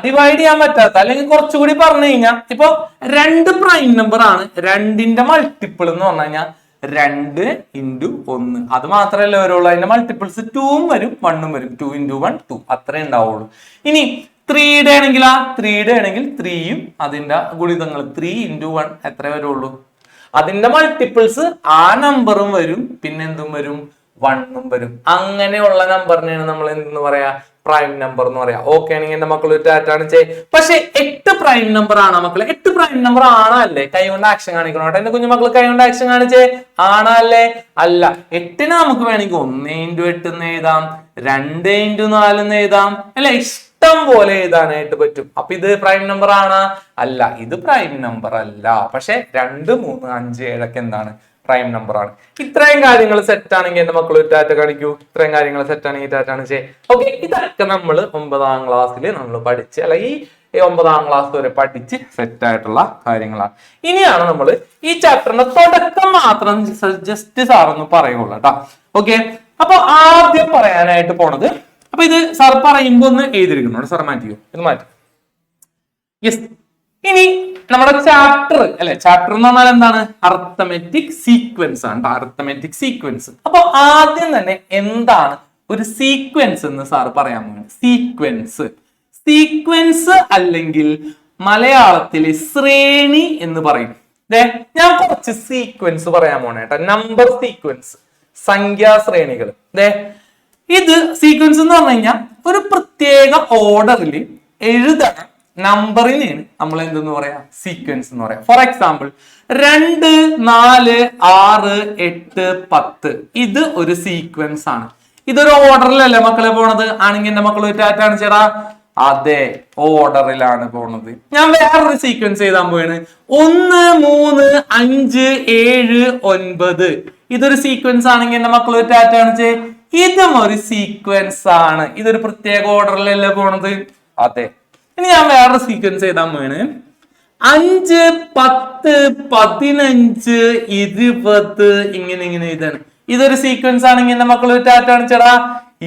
ഡിവൈഡ് ചെയ്യാൻ പറ്റാത്ത, അല്ലെങ്കിൽ കുറച്ചുകൂടി പറഞ്ഞു കഴിഞ്ഞാൽ ഇപ്പൊ 2 പ്രൈം നമ്പർ ആണ്. 2ന്റെ മൾട്ടിപ്പിൾ എന്ന് പറഞ്ഞു കഴിഞ്ഞാൽ 2 × 1. അത് മാത്രമല്ല വരുള്ളൂ. അതിന്റെ മൾട്ടിപ്പിൾസ് 2 വരും 1 വരും. 2 × 1 2 അത്രേ ഉണ്ടാവുള്ളൂ. ഇനി 3യുടെ ആണെങ്കിൽ 3യുടെ ആണെങ്കിൽ 3യും അതിന്റെ ഗുണിതങ്ങൾ 3 × 1 എത്ര വരുള്ളൂ? അതിന്റെ മൾട്ടിപ്പിൾസ് ആ നമ്പറും വരും, പിന്നെ എന്തും വരും? 1ഉം വരും. അങ്ങനെയുള്ള നമ്പറിനെയാണ് നമ്മൾ എന്തെന്ന് പറയാ? പ്രൈം നമ്പർ എന്ന് പറയാം. ഓക്കെ ആണെങ്കിൽ എന്റെ മക്കൾ ടാറ്റാണ് ചെയ്. പക്ഷെ 8 പ്രൈം നമ്പർ ആണ് മക്കളെ. 8 പ്രൈം നമ്പർ ആണല്ലേ? കൈ കൊണ്ട് ആക്ഷൻ കാണിക്കണം കേട്ടോ. എന്റെ കുഞ്ഞു മക്കൾ കൈ കൊണ്ട് ആക്ഷൻ കാണിച്ചേ. ആണല്ലേ? അല്ല. 8ന് നമുക്ക് വേണമെങ്കിൽ 1 × 8 എന്ന് എഴുതാം, 2 × 4 എന്ന് എഴുതാം അല്ലെ. ഇഷ്ടം പോലെ എഴുതാനായിട്ട് പറ്റും. അപ്പൊ ഇത് പ്രൈം നമ്പർ ആണ്? അല്ല, ഇത് പ്രൈം നമ്പർ അല്ല. പക്ഷെ 2, 3, 5, 7 ഒക്കെ എന്താണ്? പ്രൈം നമ്പർ ആണ്. ഇത്രയും കാര്യങ്ങൾ സെറ്റ് ആണെങ്കിൽ എന്റെ മക്കൾ ഒരു ടാറ്റ കാണിക്കൂ. ഇത്രയും കാര്യങ്ങൾ സെറ്റ് ആണെങ്കിൽ ടാറ്റാണ് ചെയ്യേ. ഓക്കെ, ഇതൊക്കെ നമ്മൾ 9ാം ക്ലാസ്സിൽ നമ്മൾ പഠിച്ച്, അല്ലെങ്കിൽ ഈ 9ാം ക്ലാസ് വരെ പഠിച്ച് സെറ്റ് ആയിട്ടുള്ള കാര്യങ്ങളാണ്. ഇനിയാണ് നമ്മൾ ഈ ചാപ്റ്ററിന്റെ തുടക്കം മാത്രം ജസ്റ്റ് സാർ ഒന്ന് പറയുള്ളൂ കേട്ടോ. ഓക്കെ, അപ്പൊ ആദ്യം പറയാനായിട്ട് പോണത്, അപ്പൊ ഇത് സാർ പറയുമ്പോ ഒന്ന് എഴുതിയിരിക്കുന്നു. സാർ മാറ്റിയോ? ഇത് മാറ്റി. യെസ്. ഇനി നമ്മുടെ ചാപ്റ്റർ അല്ലെ, ചാപ്റ്റർ എന്ന് പറഞ്ഞാൽ എന്താണ്? അർത്തമെറ്റിക് സീക്വൻസ് ആണ്. Arithmetic sequence. അപ്പൊ ആദ്യം തന്നെ എന്താണ് ഒരു സീക്വൻസ് എന്ന് സാർ പറയാൻ പോകുന്നത്? സീക്വൻസ് അല്ലെങ്കിൽ മലയാളത്തിലെ ശ്രേണി എന്ന് പറയും. ഞാൻ കുറച്ച് സീക്വൻസ് പറയാൻ പോണേട്ടാ. Number sequence, സംഖ്യാശ്രേണികൾ. ഇത് സീക്വൻസ് എന്ന് പറഞ്ഞു കഴിഞ്ഞാൽ ഒരു പ്രത്യേക ഓർഡറിൽ എഴുതണം നമ്പറിനെയാണ് നമ്മൾ എന്തെന്ന് പറയാ? സീക്വൻസ് എന്ന് പറയാം. ഫോർ എക്സാമ്പിൾ 2, 4, 6, 8, 10 ഇത് ഒരു സീക്വൻസ് ആണ്. ഇതൊരു ഓർഡറിലല്ലേ മക്കളെ പോണത്? ആണെങ്കിൽ എന്റെ മക്കൾ ടാറ്റാണ് ചേടാ. അതെ, ഓർഡറിലാണ് പോണത്. ഞാൻ വേറൊരു സീക്വൻസ് എഴുതാൻ പോയാണ്. 1, 3, 5, 7, 9 ഇതൊരു സീക്വൻസ് ആണെങ്കിൽ എന്റെ മക്കൾ ടാറ്റാണ് ചേ. ഇതും ഒരു സീക്വൻസ് ആണ്. ഇതൊരു പ്രത്യേക ഓർഡറിലല്ലേ പോണത്? അതെ. ഇനി ഞാൻ വേറെ സീക്വൻസ് എഴുതാൻ പോയാണ്. 5, 10, 15, 20 ഇങ്ങനെ എഴുതാണ്. ഇതൊരു സീക്വൻസ് ആണെങ്കിൽ എന്റെ മക്കൾ ടാറ്റാണ് ചേടാ.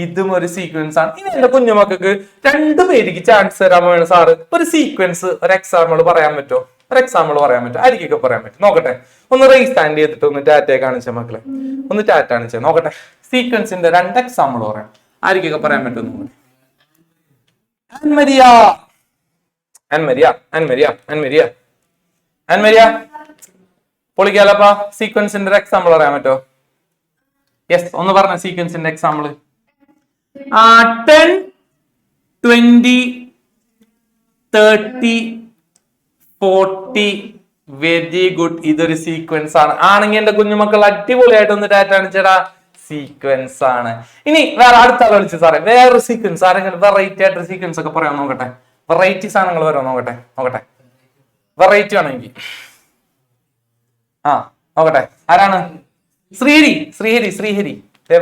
ഇതും ഒരു സീക്വൻസ് ആണ്. ഇനി എന്റെ കുഞ്ഞുമക്കൾക്ക് 2 പേർക്ക് ചാൻസ് തരാൻ വേണം സാറ്. ഒരു സീക്വൻസ് ഒരു എക്സാമ്പിൾ പറയാൻ പറ്റുമോ? ഒരു എക്സാമ്പിൾ പറയാൻ പറ്റും? ആയിരിക്കൊക്കെ പറയാൻ പറ്റും? നോക്കട്ടെ. ഒന്ന് റേസ് സ്റ്റാൻഡ് ചെയ്തിട്ട് ഒന്ന് ടാറ്റയെ കാണിച്ച മക്കളെ. ഒന്ന് ടാറ്റ കാണിച്ച നോക്കട്ടെ. സീക്വൻസിന്റെ 2 എക്സാമ്പിൾ പറയാം. ആയിരിക്കൊക്കെ പറയാൻ പറ്റും? പൊളിക്കാലപ്പാ. സീക്വൻസിന്റെ ഒരു എക്സാമ്പിൾ പറയാൻ പറ്റുമോ? യെസ്, ഒന്ന് പറഞ്ഞ സീക്വൻസിന്റെ എക്സാമ്പിൾ. 10, 20, 30, 40. Very good. ഇതൊരു സീക്വൻസ് ആണ്. ആണെങ്കിൽ എന്റെ കുഞ്ഞുമക്കൾ അടിപൊളിയായിട്ട് ഒന്ന് ടാറ്റ കാണിച്ചടാ. സീക്വൻസ് ആണ്. ഇനി വേറെ അടുത്ത ആൾ വിളിച്ചു സാറേ വേറൊരു സീക്വൻസ്, ആരെങ്കിലും വെറൈറ്റി ആയിട്ടൊരു സീക്വൻസ് ഒക്കെ പറയാൻ നോക്കട്ടെ. വെറൈറ്റി സാധനങ്ങൾ വരാം. നോക്കട്ടെ. വെറൈറ്റി ആണെങ്കിൽ നോക്കട്ടെ. ആരാണ്? ശ്രീഹരി.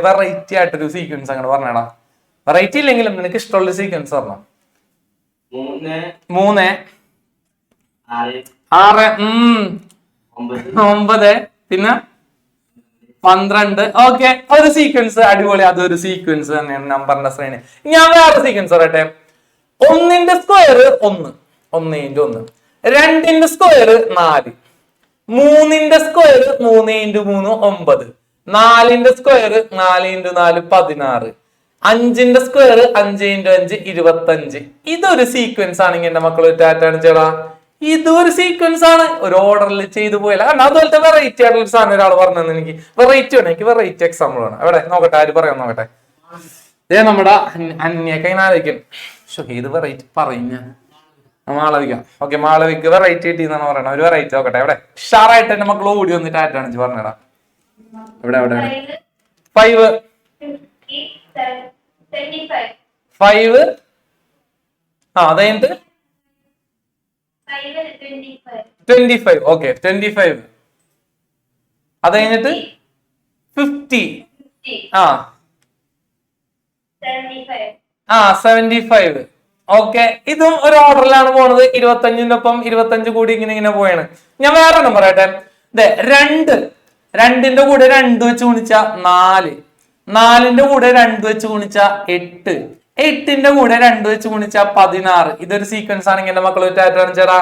വെറൈറ്റി ആയിട്ടൊരു സീക്വൻസ് അങ്ങനെ പറഞ്ഞാടാ. വെറൈറ്റി ഇല്ലെങ്കിലും നിനക്ക് ഇഷ്ടമുള്ള സീക്വൻസ് പറഞ്ഞോ. 3, 6, 9 പിന്നെ 12. ഓക്കെ, ഒരു സീക്വൻസ് അടിപൊളി. അതൊരു സീക്വൻസ് തന്നെയാണ് നമ്പറിന്റെ ശ്രേണി. ഞാൻ വേറെ സീക്വൻസ് പറയട്ടെ. 1ന്റെ സ്ക്വയർ 1, 1 × 1. 2ന്റെ സ്ക്വയർ 4, 3ന്റെ സ്ക്വയർ 3 × 3 9, 4ന്റെ സ്ക്വയർ 4 × 4 16, 5ന്റെ സ്ക്വയർ 5 × 5 25. ഇതൊരു സീക്വൻസ് ആണെങ്കിൽ എന്റെ മക്കൾ ടാറ്റാണ് ചേടാ. ഇതൊരു സീക്വൻസ് ആണ്. ഒരു ഓർഡറിൽ ചെയ്തു പോയല്ല. കാരണം അതുപോലത്തെ വെറൈറ്റി ആയിട്ടുള്ള സാധനം ഒരാൾ പറഞ്ഞു. എനിക്ക് വെറൈറ്റി വേണം. എനിക്ക് വെറൈറ്റി എക്സാമ്പിൾ വേണം. എവിടെ നോക്കട്ടെ, ആര് പറയാൻ നോക്കട്ടെ. നമ്മുടെ അന്യൊക്കെ ഇങ്ങനെ ആലോചിക്കും. ഇത് വെറൈറ്റി പറയും ഞാൻ. മാളവിക. ഓക്കെ, മാളവിക്ക് വെറൈറ്റി കിട്ടിയെന്നാണ് പറയണത്. ഒരു വെറൈറ്റി നോക്കട്ടെ. എവിടെ ഷാറായിട്ട് എന്റെ മക്കൾ ഓടി വന്നിട്ട് ടാറ്റാണ് പറഞ്ഞടാ. എവിടെ 5, 5 അതെന്ത് 25. ഓക്കെ, 25. അത് കഴിഞ്ഞിട്ട് 50. ആ 75. ഓക്കെ, ഇതും ഒരു ഓർഡറിലാണ് പോണത്. 25ന്റെ ഒപ്പം 25 കൂടി ഇങ്ങനെ പോയാണ്. ഞാൻ വേറെ എണ്ണം പറയട്ടെ. ഇതേ 2ന്റെ കൂടെ 2 വെച്ച് ഗുണിച്ച 4, 4ന്റെ കൂടെ 2 വെച്ച് ഗുണിച്ച 8, 8ന്റെ കൂടെ 2 വെച്ച് ഗുണിച്ച 16. ഇതൊരു സീക്വൻസ് ആണെങ്കിൽ എന്റെ മക്കൾ ചേട്ടാ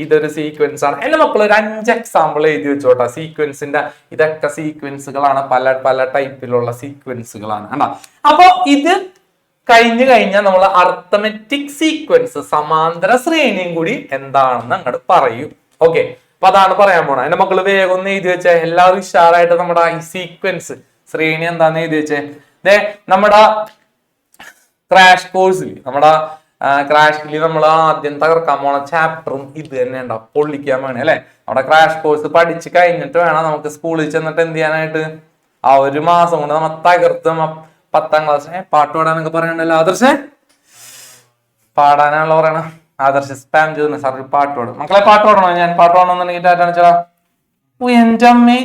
ഇതൊരു സീക്വൻസ് ആണ്. എന്റെ മക്കൾ ഒരു 5 എക്സാമ്പിൾ എഴുതി വെച്ചോട്ടാ. സീക്വൻസിന്റെ ഇതൊക്കെ സീക്വൻസുകളാണ്, പല പല ടൈപ്പിലുള്ള സീക്വൻസുകളാണ്. കണ്ടാ, അപ്പൊ ഇത് കഴിഞ്ഞാൽ നമ്മൾ അർത്ഥമെറ്റിക് സീക്വൻസ് സമാന്തര ശ്രേണിയും കൂടി എന്താണെന്ന് അങ്ങോട്ട് പറയും. ഓക്കെ, അപ്പൊ അതാണ് പറയാൻ പോണത്. എന്റെ മക്കള് വേഗം ഒന്ന് എഴുതി വെച്ചേ. എല്ലാവരും ഉഷാറായിട്ട് നമ്മുടെ ഈ സീക്വൻസ് ശ്രേണി എന്താന്ന് എഴുതി വെച്ചേ. നമ്മുടെ ക്രാഷ് കോഴ്സിൽ നമ്മൾ ആദ്യം തകർക്കാൻ പോണ ചാപ്റ്ററും ഇത് തന്നെ ഉണ്ടാവും. പൊള്ളിക്കാൻ വേണേ അല്ലെ. നമ്മുടെ ക്രാഷ് കോഴ്സ് പഠിച്ചു കഴിഞ്ഞിട്ട് വേണം നമുക്ക് സ്കൂളിൽ ചെന്നിട്ട് എന്ത് ചെയ്യാനായിട്ട്. ആ ഒരു മാസം കൊണ്ട് നമ്മൾ തകർത്ത് 10ാം ക്ലാസ്സിനെ പാട്ട് പാടാനൊക്കെ പറയണ്ടല്ലോ. ആദർശേ പാടാനാണല്ലോ പറയണ. ആദർശ് സ്പാം ചെയ്യുന്ന സാർ ഒരു പാട്ട് പാടും. മക്കളെ പാട്ട് പാടണോ? ഞാൻ പാട്ട് പാടണമെന്നുണ്ടെങ്കിൽ ടാറ്റാണ് ചേട്ടാ. എന്റെ അമ്മേ,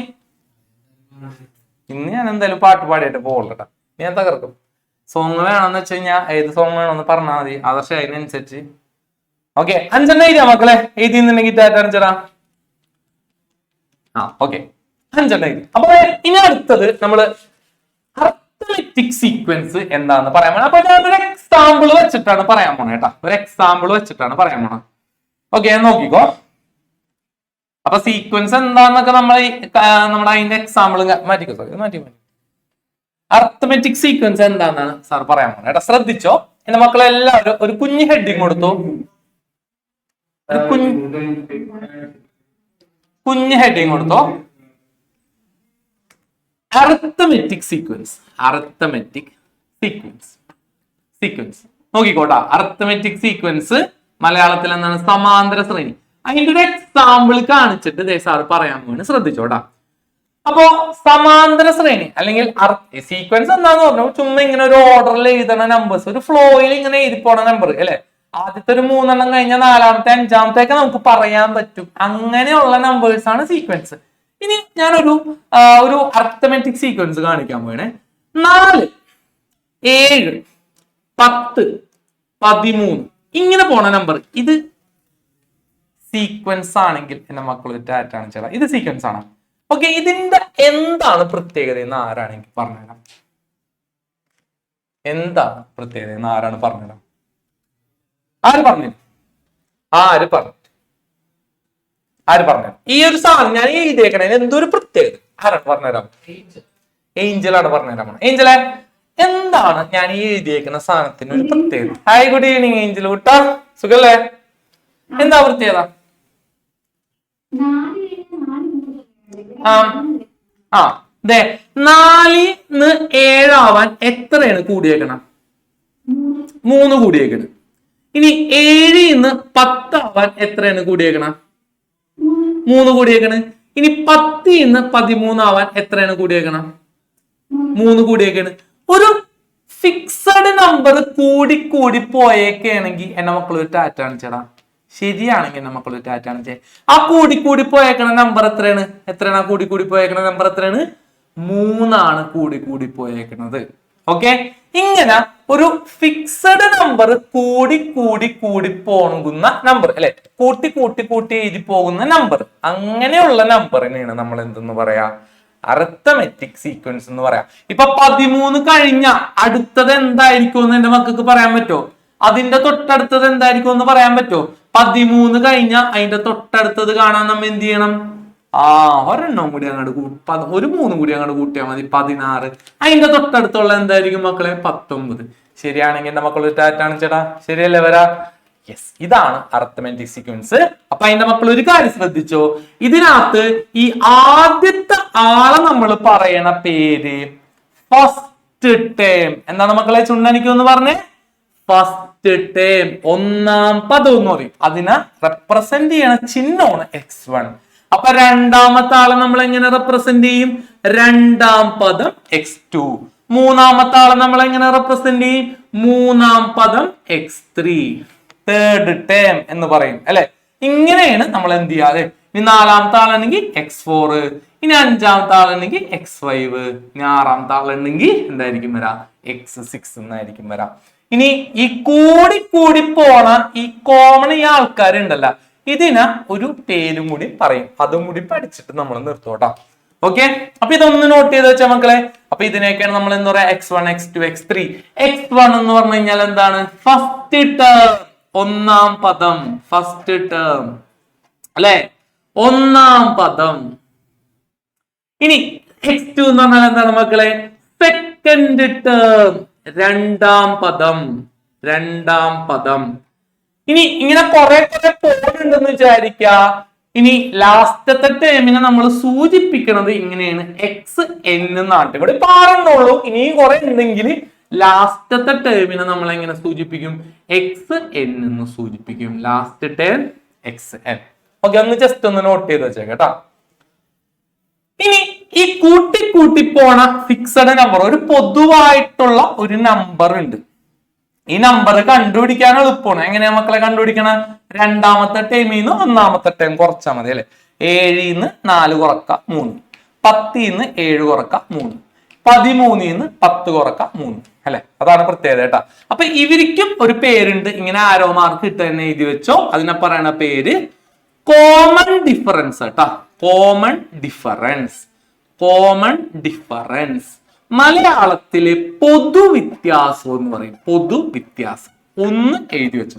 ഇന്ന് ഞാൻ എന്തായാലും പാട്ട് പാടിയിട്ട് പോകട്ടോ. ഞാൻ തകർക്കും. സോങ് വേണമെന്ന് വെച്ച് കഴിഞ്ഞാൽ ഏത് സോങ് വേണമെന്ന് പറഞ്ഞാൽ മതി. ആദർശ അതിനനുസരിച്ച്. ഓക്കെ, 5 എഴുതിയാ മക്കളെ. എഴുതിന്നുണ്ടെങ്കിൽ ടാറ്റാണ് ചേട്ടാ. ഓക്കെ, 5 എഴുതി. അപ്പൊ ഇനി അടുത്തത് നമ്മള് അർത്ഥമെറ്റിക് സീക്വൻസ് എന്താന്ന് പറയാൻ പോണേ. അപ്പൊ ഞാൻ ഒരു എക്സാമ്പിൾ വെച്ചിട്ടാണ് പറയാൻ പോണേ കേട്ടാ. ഒരു എക്സാമ്പിൾ വെച്ചിട്ടാണ് പറയാൻ പോണേ. ഓക്കെ, നോക്കിക്കോ. അപ്പൊ സീക്വൻസ് എന്താന്നൊക്കെ നമ്മുടെ അതിന്റെ എക്സാമ്പിൾ മാറ്റി അർത്ഥമെറ്റിക് സീക്വൻസ് എന്താണെന്നാണ് സാർ പറയാൻ പോണേ കേട്ടാ. ശ്രദ്ധിച്ചോ എന്റെ മക്കളെല്ലാവരും. ഒരു കുഞ്ഞു ഹെഡിങ് കൊടുത്തു. ഒരു കുഞ്ഞു ഹെഡിങ് കൊടുത്തോ. Arithmetic sequence. അർത്ഥമെറ്റിക് സീക്വൻസ് നോക്കിക്കോട്ടാ. അർത്ഥമെറ്റിക് സീക്വൻസ് മലയാളത്തിൽ എന്താണ്? സമാന്തര ശ്രേണി. അതിന്റെ ഒരു എക്സാമ്പിൾ കാണിച്ചിട്ട് സാർ പറയാൻ പോവാണ്. ശ്രദ്ധിച്ചോട്ടാ. അപ്പോ സമാന്തര ശ്രേണി അല്ലെങ്കിൽ സീക്വൻസ് എന്താന്ന് പറഞ്ഞു, ചുമ്മാ ഇങ്ങനെ ഒരു ഓർഡറിൽ എഴുതണ നമ്പേഴ്സ്, ഒരു ഫ്ലോയിൽ ഇങ്ങനെ എഴുതി പോണ നമ്പർ അല്ലെ. ആദ്യത്തെ ഒരു 3 എണ്ണം കഴിഞ്ഞാൽ 4ാമത്തെ 5ാമത്തെ ഒക്കെ നമുക്ക് പറയാൻ പറ്റും. അങ്ങനെയുള്ള നമ്പേഴ്സ് ആണ് സീക്വൻസ്. ഇനി ഞാനൊരു അർത്ഥമെറ്റിക് സീക്വൻസ് കാണിക്കാൻ പോയണേ. 4, 7, 10, 13 ഇങ്ങനെ പോണ നമ്പർ ഇത് സീക്വൻസ് ആണെങ്കിൽ എന്റെ മക്കൾ ടാറ്റാണ് ചേട്ടാ. ഇത് സീക്വൻസ് ആണ്. ഓക്കെ, ഇതിന്റെ എന്താണ് പ്രത്യേകത എന്ന് ആരാണെങ്കിൽ പറഞ്ഞുതരാം. എന്താണ് പ്രത്യേകത എന്ന് ആരാണ് പറഞ്ഞുതരാം? ആര് പറഞ്ഞു? ഈ ഒരു സാധനം ഞാൻ എഴുതിയേക്കണേ എന്തൊരു പ്രത്യേകത ആരാണ് പറഞ്ഞുതരാം? ഏഞ്ചലാണ് പറഞ്ഞുതരാം. ഏഞ്ചലെ, എന്താണ് ഞാൻ ഈ എഴുതിയേക്കുന്ന സാധനത്തിന് ഒരു പ്രത്യേകത? ഹായ്, ഗുഡ് ഈവനിങ് ഏഞ്ചൽ കൂട്ടാ. സുഖല്ലേ? എന്താ പ്രത്യേകത? 4ന്ന് 7 ആവാൻ എത്രയാണ് കൂടിയേക്കണം? 3 കൂടിയേക്കണം. ഇനി 7ന്ന് 10 ആവാൻ എത്രയാണ് കൂടിയേക്കണം? 3 കൂടിയേക്കണം. ഇനി 10ന്ന് 13 ആവാൻ എത്രയാണ് കൂടിയേക്കണം? 3 കൂടിയേക്കണം. ഒരു ഫിക്സഡ് നമ്പർ കൂടി പോയേക്കാണെങ്കിൽ എന്റെ മക്കൾ ഒരു ടാറ്റാണ് ചേട്ടാ. ശരിയാണെങ്കിൽ എന്റെ മക്കൾ ഒരു ടാറ്റാണ് ചേ. ആ കൂടി പോയേക്കണ നമ്പർ എത്രയാണ്? ആ കൂടി പോയേക്കണ നമ്പർ എത്രയാണ്? 3 കൂടി പോയേക്കണത്. ഓക്കെ, ഇങ്ങനെ ഒരു ഫിക്സഡ് നമ്പർ കൂടി പോകുന്ന നമ്പർ അല്ലെ, കൂട്ടി എഴുതി പോകുന്ന നമ്പർ, അങ്ങനെയുള്ള നമ്പറിനെയാണ് നമ്മൾ എന്തെന്ന് പറയാ? അർത്ഥമെറ്റിക് സീക്വൻസ് എന്ന് പറയാം. ഇപ്പൊ 13 കഴിഞ്ഞ അടുത്തത് എന്തായിരിക്കും എന്ന് എന്റെ മക്കൾക്ക് പറയാൻ പറ്റുമോ? അതിന്റെ തൊട്ടടുത്തത് എന്തായിരിക്കും എന്ന് പറയാൻ പറ്റുമോ? 13 കഴിഞ്ഞ അതിന്റെ തൊട്ടടുത്തത് കാണാൻ നമ്മൾ എന്ത് ചെയ്യണം? ഒരെണ്ണം കൂടി അങ്ങോട്ട് ഒരു 3 കൂടി അങ്ങോട്ട് കൂട്ടിയാൽ മതി. 16. അതിന്റെ തൊട്ടടുത്തുള്ള എന്തായിരിക്കും മക്കളെ? 19. ശരിയാണെങ്കിൽ എന്റെ മക്കൾ ടാറ്റാണ് ചേട്ടാ. ശരിയല്ലേ വരാ? യെസ്, ഇതാണ് അർത്ഥമെറ്റിക് സീക്വൻസ്. അപ്പൊ അതിന്റെ മക്കൾ ഒരു കാര്യം ശ്രദ്ധിച്ചോ. ഇതിനകത്ത് ഈ ആദ്യത്തെ ആളെ നമ്മൾ പറയണ പേര് ഫസ്റ്റ് ടേം. എന്താണ് മക്കളെ? ചുണ്ടനിക്കൊന്ന് പറഞ്ഞേ. ഫസ്റ്റ് ടേം, 1ാം പദം എന്ന് പറയും. അതിനെ റെപ്രസെന്റ് ചെയ്യണ ചിഹ്നമാണ് x1. അപ്പൊ 2ാമത്തെ ആളെ നമ്മൾ എങ്ങനെ റെപ്രസെന്റ് ചെയ്യും? 2ാം പദം x2. 3ാമത്തെ ആളെ നമ്മൾ എങ്ങനെ റെപ്രസെന്റ് ചെയ്യും? 3ാം പദം x3. തേർഡ് ടേം എന്ന് പറയും അല്ലെ. ഇങ്ങനെയാണ് നമ്മൾ എന്ത് ചെയ്യാതെ. ഇനി നാലാമത്തെ ആളുണ്ടെങ്കിൽ x4, ഇനി അഞ്ചാമത്തെ ആളുണ്ടെങ്കിൽ x5, ഇനി ആറാമത്തെ ആളുണ്ടെങ്കിൽ എന്തായിരിക്കും വരാം x6 എന്നായിരിക്കും വരാം. ഇനി ഈ കൂടി പോണ ഈ കോമൺ ഈ ആൾക്കാരുണ്ടല്ലോ, ഇതിന് ഒരു പേരും കൂടി പറയും. അതും കൂടി പഠിച്ചിട്ട് നമ്മൾ നിർത്തോട്ടാ. ഓക്കെ, അപ്പൊ ഇതൊന്ന് നോട്ട് ചെയ്ത് വെച്ചാൽ മക്കളെ. അപ്പൊ ഇതിനെയൊക്കെയാണ് നമ്മൾ എന്താ പറയാ x1, x2, x3. x1 എന്ന് പറഞ്ഞു കഴിഞ്ഞാൽ എന്താണ്? ഫസ്റ്റ് ടേം, ഒന്നാം പദം, ഫസ്റ്റ് ടേം അല്ലെ, ഒന്നാം പദം. ഇനി x2 എന്ന് പറഞ്ഞാൽ എന്താണ് മക്കളെ? സെക്കൻഡ് ടേം, രണ്ടാം പദം, രണ്ടാം പദം. ഇനി ഇങ്ങനെ കുറെ പോയിട്ടുണ്ടെന്ന് വിചാരിക്ക. ഇനി ലാസ്റ്റത്തെ ടേമിനെ നമ്മൾ സൂചിപ്പിക്കുന്നത് ഇങ്ങനെയാണ്, എക്സ് എൻ എന്നാണ്. ഇവിടെ പാടുന്നുള്ളൂ, ഇനിയും കുറെ ഉണ്ടെങ്കിൽ ലാസ്റ്റത്തെ ടേമിനെ നമ്മൾ എങ്ങനെ സൂചിപ്പിക്കും? എക്സ് എൻ എന്ന് സൂചിപ്പിക്കും. Last term X N. Okay, ഒന്ന് ജസ്റ്റ് ഒന്ന് നോട്ട് ചെയ്ത് വെച്ചേക്കാം. ഇനി ഈ കൂട്ടി പോണ ഫിക്സഡ് നമ്പർ, ഒരു പൊതുവായിട്ടുള്ള ഒരു നമ്പർ ഉണ്ട്. ഈ നമ്പർ കണ്ടുപിടിക്കാൻ എളുപ്പമാണ്. എങ്ങനെയാ മക്കളെ കണ്ടുപിടിക്കണ? രണ്ടാമത്തെ ടൈമിൽ നിന്ന് ഒന്നാമത്തെ ടൈം കുറച്ചാൽ മതി അല്ലെ. 7 4 കുറക്ക 3, 10 7 കുറക്ക 3, 13 10 കുറക്ക 3 അല്ലെ. അതാണ് പ്രത്യേകത കേട്ടാ. അപ്പൊ ഇവർക്കും ഒരു പേരുണ്ട്. ഇങ്ങനെ ആരോ മാർക്ക് ഇട്ട് തന്നെ എഴുതി വെച്ചോ. അതിനെ പറയണ പേര് കോമൺ ഡിഫറൻസ് കേട്ടാ. Common difference, common difference. മലയാളത്തിലെ പൊതുവ്യത്യാസം എന്ന് പറയും. പൊതുവ്യത്യാസം ഒന്ന് എഴുതി വെച്ചു.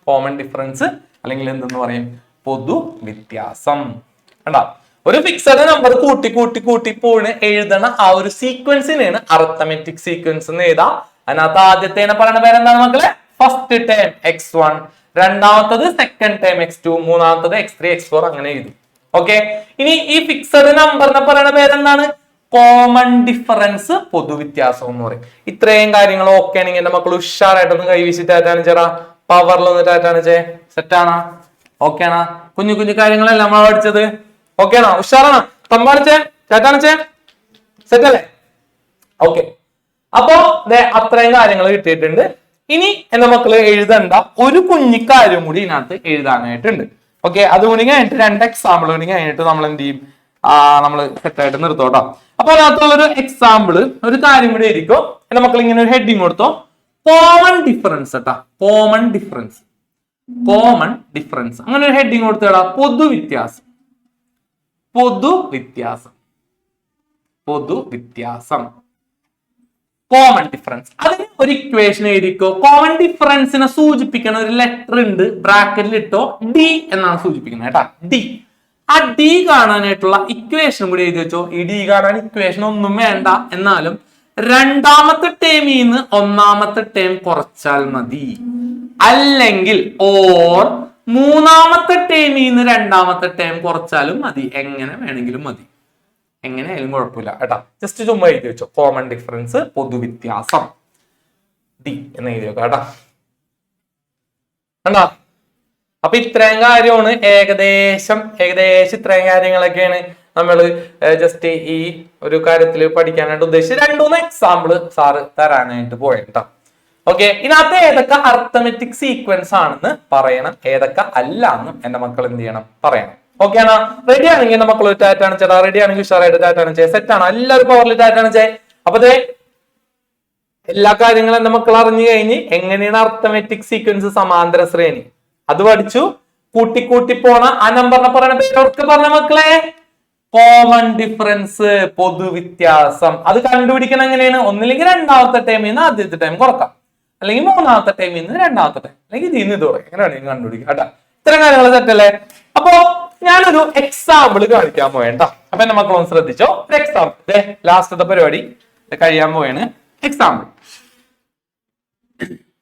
കോമൺ ഡിഫറൻസ് അല്ലെങ്കിൽ എന്തെന്ന് പറയും? പൊതുവ്യത്യാസം. കണ്ടാ, ഒരു ഫിക്സഡ് നമ്പർ കൂട്ടി പോണ് എഴുതണ ആ ഒരു സീക്വൻസിനെയാണ് അർത്തമെറ്റിക് സീക്വൻസ് എന്ന് എഴുതാം. അതിനകത്ത് ആദ്യത്തേനെ പറയുന്ന പേരെന്താണ് മക്കളെ? ഫസ്റ്റ് ടൈം x1, രണ്ടാമത്തത് സെക്കൻഡ് ടൈം x2, മൂന്നാമത്തത് x3, x4 അങ്ങനെ എഴുതും. ഓക്കെ, ഇനി ഈ ഫിക്സഡ് നമ്പറിനെ പറയുന്ന പേരെന്താണ്? കോമൺ ഡിഫറൻസ്, പൊതുവ്യത്യാസം എന്ന് പറയും. ഇത്രയും കാര്യങ്ങൾ ഓക്കെ ആണെങ്കിൽ എന്റെ മക്കൾ ഉഷാറായിട്ടൊന്ന് കൈവീശിട്ട് ആയിട്ടാണ് ചേരാ, പവറിൽ വന്നിട്ട് ആയിട്ടാണ് ചേ. സെറ്റാണോ? ഓക്കെ ആണോ? കുഞ്ഞു കാര്യങ്ങളല്ല നമ്മൾ പഠിച്ചത്. ഓക്കെ ആണോ? ഉഷാറാണോ? തമ്പാടിച്ചേ ചേട്ടാണ് ചേ. സെറ്റ് അല്ലേ? ഓക്കെ, അപ്പോ അത്രയും കാര്യങ്ങൾ കിട്ടിയിട്ടുണ്ട്. ഇനി എന്റെ മക്കള് എഴുതണ്ട ഒരു കുഞ്ഞിക്കാര്യം കൂടി ഇതിനകത്ത് എഴുതാനായിട്ടുണ്ട്. ഓക്കെ, അതുകൂടി കഴിഞ്ഞിട്ട് 2 എക്സാമ്പിൾ കൂടി കഴിഞ്ഞിട്ട് നമ്മൾ എന്ത് ചെയ്യും? നമ്മള് സെറ്റായിട്ട് നിർത്തോട്ടോ. അപ്പൊ അതിനകത്തുള്ളൊരു എക്സാമ്പിൾ, ഒരു കാര്യം കൂടി ആയിരിക്കും. എന്റെ മക്കൾ ഇങ്ങനെ ഒരു ഹെഡിങ് കൊടുത്തോ, കോമൺ ഡിഫറൻസ് കേട്ടാ. കോമൺ ഡിഫറൻസ്, കോമൺ ഡിഫറൻസ് അങ്ങനെ ഒരു ഹെഡിങ് കൊടുത്തേടാ. പൊതുവ്യത്യാസം, പൊതുവ്യത്യാസം, പൊതുവ്യത്യാസം, കോമൺ ഡിഫറൻസ്. അതിന് ഒരു ഇക്വേഷൻ എഴുതിക്കോ. കോമൺ ഡിഫറൻസിനെ സൂചിപ്പിക്കുന്ന ഒരു ലെറ്റർ ഉണ്ട്, ബ്രാക്കറ്റിൽ ഇട്ടോ. ഡി എന്നാണ് സൂചിപ്പിക്കുന്നത് കേട്ടാ. ഡി. ആ ഡി കാണാനായിട്ടുള്ള ഇക്വേഷൻ കൂടി എഴുതി വെച്ചോ. ഈ ഡി കാണാൻ ഇക്വേഷൻ ഒന്നും വേണ്ട, എന്നാലും രണ്ടാമത്തെ ടേമിൽ നിന്ന് ഒന്നാമത്തെ ടേം കുറച്ചാൽ മതി. അല്ലെങ്കിൽ ഓർ മൂന്നാമത്തെ ടേമിൽ നിന്ന് രണ്ടാമത്തെ ടേം കുറച്ചാലും മതി. എങ്ങനെ വേണമെങ്കിലും മതി, എങ്ങനെയായാലും കുഴപ്പമില്ല കേട്ടാ. ജസ്റ്റ് ചുമ്മാ എഴുതി വെച്ചോ. കോമൺ ഡിഫറൻസ്, പൊതുവ്യത്യാസം, ഡി എന്ന് എഴുതി വെക്കാം കേട്ടാ. കണ്ടാ, അപ്പൊ ഇത്രയും കാര്യമാണ് ഏകദേശം ഇത്രയും കാര്യങ്ങളൊക്കെയാണ് നമ്മൾ ജസ്റ്റ് ഈ ഒരു കാര്യത്തിൽ പഠിക്കാനായിട്ട് ഉദ്ദേശിച്ച് 2-3 എക്സാമ്പിൾ സാറ് തരാനായിട്ട് പോയിട്ടോ. ഓക്കെ, ഇതിനകത്ത് ഏതൊക്കെ അർത്തമെറ്റിക് സീക്വൻസ് ആണെന്ന് പറയണം, ഏതൊക്കെ അല്ല എന്നും എന്റെ മക്കൾ എന്ത് ചെയ്യണം? പറയണം. ഓക്കെ ആണോ? റെഡി ആണെങ്കിൽ എന്റെ മക്കൾ ടാറ്റാണ് ചേട്ടാ. റെഡി ആണെങ്കിൽ ഉഷാറായിട്ട് ടാറ്റാണ് ചേ. സെറ്റ് ആണോ? എല്ലാവരും പവറിൽ ടാറ്റാണ് ചേ. അപ്പൊ എല്ലാ കാര്യങ്ങളും എന്റെ മക്കൾ അറിഞ്ഞു കഴിഞ്ഞ് എങ്ങനെയാണ് അർത്തമെറ്റിക് സീക്വൻസ്, സമാന്തര ശ്രേണി അത് പഠിച്ചു. കൂട്ടി പോണ ആ നമ്പറിനെ പറയുന്ന പേരൊക്കെ പറഞ്ഞ മക്കളെ, കോമൺ ഡിഫറൻസ്, പൊതുവ്യത്യാസം. അത് കണ്ടുപിടിക്കണം എങ്ങനെയാണ്? ഒന്നില്ലെങ്കിൽ രണ്ടാമത്തെ ടൈമിൽ നിന്ന് ആദ്യത്തെ ടൈം കുറക്കാം, അല്ലെങ്കിൽ മൂന്നാമത്തെ ടൈമിൽ നിന്ന് രണ്ടാമത്തെ ടൈം, അല്ലെങ്കിൽ ഇതിൽ നിന്ന് ഇത് കുറയും. എങ്ങനെയാണ് കണ്ടുപിടിക്കുക കേട്ടാ. ഇത്തരം കാര്യങ്ങൾ തെറ്റല്ലേ? അപ്പോ ഞാനൊരു എക്സാമ്പിൾ കാണിക്കാൻ പോയേണ്ട. അപ്പൊ എന്റെ മക്കളൊന്ന് ശ്രദ്ധിച്ചോ. ഒരു എക്സാമ്പിൾ, ലാസ്റ്റത്തെ പരിപാടി കഴിയാൻ പോയാണ്. എക്സാമ്പിൾ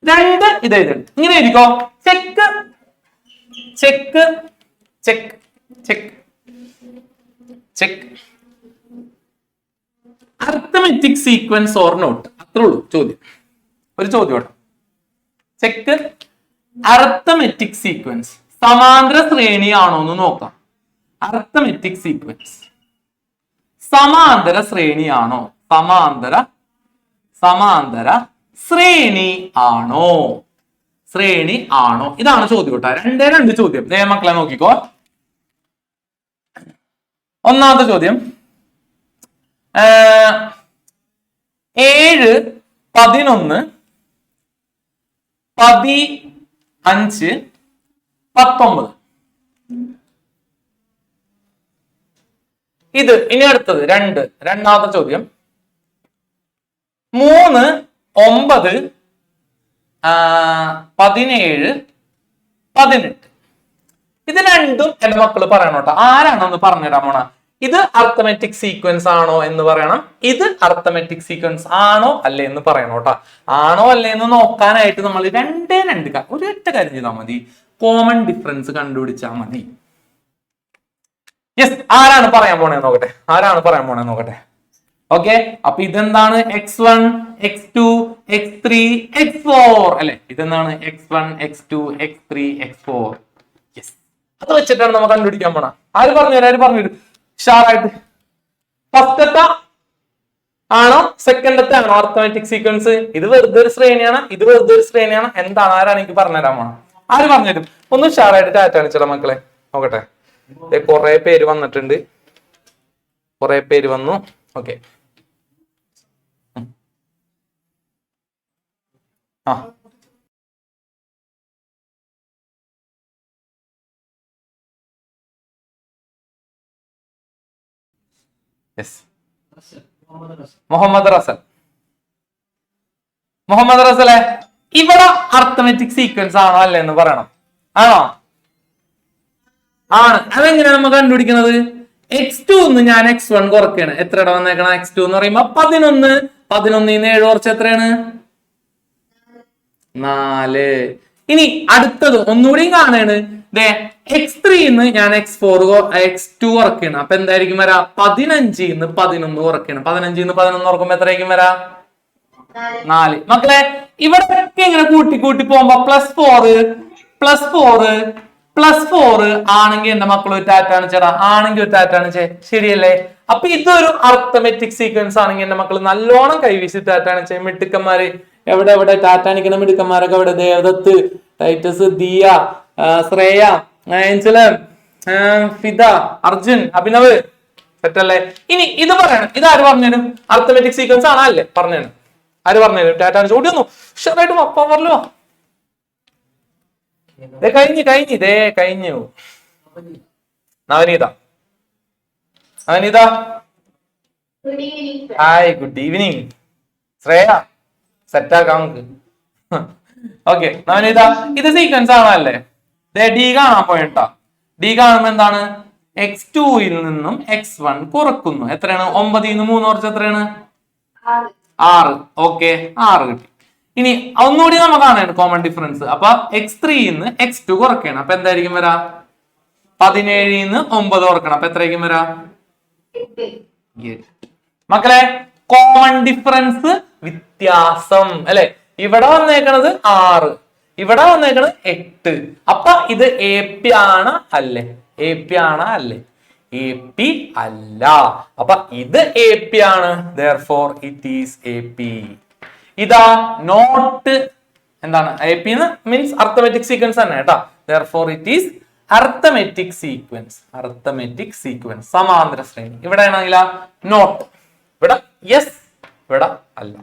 2 ഇത് എഴുതണം. ഇങ്ങനെ ഇരിക്കോ. Check check check check check. Arithmetic sequence or not, അത്രേ ഉള്ളൂ ചോദ്യം. ഒരു ചോദ്യം കേട്ടോ. ചെക്ക് അർത്തമെറ്റിക് സീക്വൻസ് സമാന്തര ശ്രേണിയാണോ എന്ന് നോക്കാം. അർത്തമെറ്റിക് സീക്വൻസ് സമാന്തര ശ്രേണിയാണോ? സമാന്തര ശ്രേണി ആണോ? ശ്രേണി ആണോ? ഇതാണ് ചോദ്യം കേട്ടോ. രണ്ട് ചോദ്യം. മക്കളെ നോക്കിക്കോ. ഒന്നാമത്തെ ചോദ്യം 7, 11, 15, 19. ഇത് ഇനി അടുത്തത് രണ്ടാമത്തെ ചോദ്യം 3, 9, 17, 18. ഇത് രണ്ടും എന്റെ മക്കള് പറയണം കേട്ടോ. ആരാണെന്ന് പറഞ്ഞുതരാൻ പോണ. ഇത് അർത്ഥമെറ്റിക് സീക്വൻസ് ആണോ എന്ന് പറയണം. ഇത് അർത്ഥമെറ്റിക് സീക്വൻസ് ആണോ അല്ലേ എന്ന് പറയണം കേട്ടോ. ആണോ അല്ലേ എന്ന് നോക്കാനായിട്ട് നമ്മൾ ഒരൊറ്റ കാര്യം ചെയ്താൽ മതി. കോമൺ ഡിഫറൻസ് കണ്ടുപിടിച്ചാൽ മതി. യെസ്, ആരാണ് പറയാൻ പോണേ നോക്കട്ടെ. ഓക്കെ, അപ്പൊ ഇതെന്താണ്? x1, x2, x3, x4 അല്ലെ? ഇതെന്താണ്? x1, x2, x3, x4. Yes, അത് വെച്ചിട്ടാണ് നമ്മൾ കണ്ടുപിടിക്കാൻ പോണ. ആര് പറഞ്ഞുതരും ഷാറായിട്ട്? ഫസ്റ്റത്തെ ആണോ സെക്കൻഡത്തെ ആണോ അർത്ഥമെറ്റിക് സീക്വൻസ്? ഇത് വെറുതെ ഒരു ശ്രേണിയാണ്, ഇത് വെറുതെ ഒരു ശ്രേണിയാണ്. എന്താണ്? ആരാണ് എനിക്ക് പറഞ്ഞുതരാൻ പോണ? ആര് പറഞ്ഞുതരും? ഒന്ന് ഷാറായിട്ട് ടാറ്റാണ് ചില മക്കളെ. നോക്കട്ടെ, കുറെ പേര് വന്നിട്ടുണ്ട്. കുറെ പേര് വന്നു. ഓക്കെ, ആ മുഹമ്മദ് റസലെ, ഇവിടെ അർത്ഥമെറ്റിക് സീക്വൻസ് ആണോ അല്ലേ എന്ന് പറയണം. ആണോ? ആണ്. അതെങ്ങനെയാണ് നമുക്ക് കണ്ടുപിടിക്കുന്നത്? x2 ഞാൻ x1 കുറയ്ക്കാണ്. എത്രയുടെ വന്നേക്കണം? x2 എന്ന് പറയുമ്പോ 11. 11 7 കുറച്ച് എത്രയാണ്? 4. ഇനി അടുത്തത് ഒന്നുകൂടിയും കാണാണ്. x3 ഞാൻ x2 കുറയ്ക്കാണ്. അപ്പൊ എന്തായിരിക്കും വരാ? 15 11 കുറയ്ക്കാണ്. 15 11 കുറക്കുമ്പോ എത്രയായിരിക്കും വരാ? 4. മക്കളെ, ഇവിടെ ഇങ്ങനെ കൂട്ടി പോകുമ്പോ +4 ആണെങ്കിൽ എന്റെ മക്കൾ ഒരു ടാറ്റാണ് ചേട്ടാ. ആണെങ്കിൽ ഒരു ടാറ്റാണ് ശരിയല്ലേ? അപ്പൊ ഇതൊരു അർത്ഥമെറ്റിക് സീക്വൻസ് ആണെങ്കിൽ എന്റെ മക്കൾ നല്ലോണം കൈവീശി ടാറ്റാണ് മിടുക്കന്മാര്. എവിടെ ടാറ്റാനിക്കുന്ന മിടുക്കന്മാരൊക്കെ ഇവിടെ? ദേവദത്ത്, ടൈറ്റസ്, ദിയ, ശ്രേയ, ഏഞ്ചലൻ, ഫിദ, അർജുൻ, അഭിനവ്. സെറ്റല്ലേ? ഇനി ഇത് പറയണം. ഇത് ആര് പറഞ്ഞുതരും? അർത്ഥമെറ്റിക് സീക്വൻസ് ആണോ അല്ലേ? പറഞ്ഞുതരും. ആര് പറഞ്ഞുതരും? ടാറ്റാണ് ചോദ്യം. ഷറായിട്ട് പറഞ്ഞല്ലോ. കഴിഞ്ഞു. Navaneetha, hi, good evening. Shreya, സെറ്റാക്കാം നമുക്ക്. ഓക്കെ, നവനീത, ഇത് സീക്വൻസ് ആണോ അല്ലേ? ഡി കാണാൻ പോയിട്ടാ. ഡി കാണുമ്പോ എന്താണ്? x2 നിന്നും x1 കുറക്കുന്നു. എത്രയാണ്? 9 3 കുറച്ച് എത്രയാണ്? 6. ഓക്കെ, 6 കിട്ടി. ഇനി ഒന്നുകൂടി നമുക്ക് കാണാൻ കോമൺ ഡിഫറൻസ്. അപ്പൊ x3 x2 കുറയ്ക്കണം. അപ്പൊ എന്തായിരിക്കും വരാ? 17 9 കുറക്കണം. അപ്പൊ എത്രയായിരിക്കും വരാ? മക്കളെ, കോമൺ ഡിഫറൻസ് വ്യത്യാസം അല്ലെ? ഇവിടെ വന്നേക്കണത് 6, ഇവിടെ വന്നേക്കണത് 8. അപ്പൊ ഇത് AP ആണ് അല്ലേ? AP ആണ് അല്ലേ? AP അല്ല. അപ്പൊ ഇത് AP ആണ്. therefore it is AP. ഇതാ നോട്ട് എന്താണ്? AP മീൻസ് അർത്ഥമെറ്റിക് സീക്വൻസ് തന്നെ കേട്ടാ. therefore it is arithmetic sequence സമാന്തര ശ്രേണി. ഇവിടെ ആണെങ്കില നോട്ട്, ഇവിടെ യെസ്, ഇവിടെ അല്ല.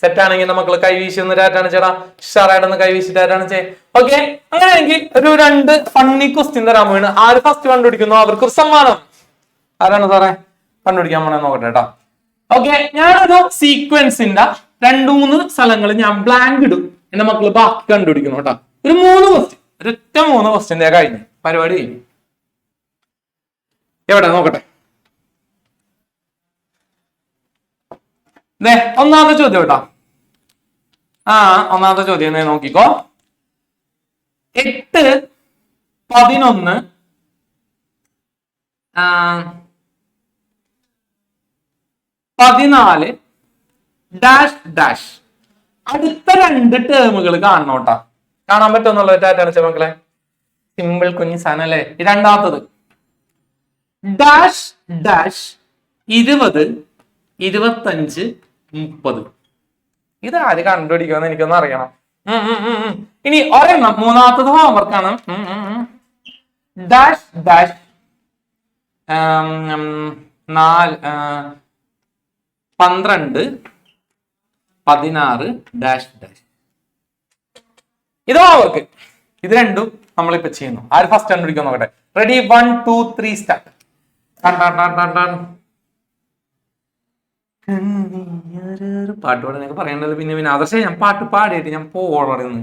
സെറ്റ് ആണെങ്കിൽ നമുക്ക് കൈവീശി ഒന്ന് ടാറ്റാണ് ചേട്ടാ. ഷറായിട്ടൊന്ന് കൈവീശി ടാറ്റാണ് ചേ. ഓക്കെ, അങ്ങനെയാണെങ്കിൽ ഒരു 2 ഫണ്ണി ക്വസ്റ്റ്യൻ തരാൻ പോണ്. ആര് ഫസ്റ്റ് കണ്ടുപിടിക്കുന്നു അവർക്ക് ഒരു സമ്മാനം. ആരാണ് സാറേ കണ്ടുപിടിക്കാൻ പോണേ? നോക്കട്ടെ കേട്ടാ. ഓക്കെ, ഞാനൊരു സീക്വൻസിന്റെ 2-3 സ്ഥലങ്ങൾ ഞാൻ ബ്ലാങ്ക് ഇടും. എന്റെ മക്കള് ബാക്കി കണ്ടുപിടിക്കുന്നു കേട്ടാ. ഒരു 3 ക്വസ്റ്റ്യൻ, ഒരൊറ്റ 3 ക്വസ്റ്റ്യൻ കഴിഞ്ഞു, പരിപാടി കഴിഞ്ഞു. എവിടെ നോക്കട്ടെ. ഒന്നാമത്തെ ചോദ്യം കേട്ടാ. ഒന്നാമത്തെ ചോദ്യം നോക്കിക്കോ. 8, 11, 14 ഡാഷ് ഡാഷ്. അടുത്ത 2 ടേമുകൾ കാണണോട്ടാ. കാണാൻ പറ്റുമെന്നുള്ള ടാറ്റാണ് മക്കളെ. സിമ്പിൾ കുഞ്ഞി സാധനം അല്ലേ? രണ്ടാമത്തത് ഡാഷ് ഡാഷ് 20, 25, 30. ഇത് ആര് കണ്ടുപിടിക്കുമെന്ന് എനിക്കൊന്ന് അറിയണം. ഇനി ഒരെണ്ണം മൂന്നാമത്തത് ഹോംവർക്ക് ആണ്. Dash dash 12 16 dash dash. ഇത് ഹോംവർക്ക്. ഇത് രണ്ടും നമ്മളിപ്പോ ചെയ്യുന്നു. ആര് ഫസ്റ്റ് കണ്ടുപിടിക്കാൻ നോക്കട്ടെ. Ready 1 2 3 start. പാട്ട് പാടാനൊക്കെ പറയണ്ടല്ലോ. പിന്നെ ആദർശം ഞാൻ പാട്ട് പാടിയിട്ട് ഞാൻ പോടുന്നു.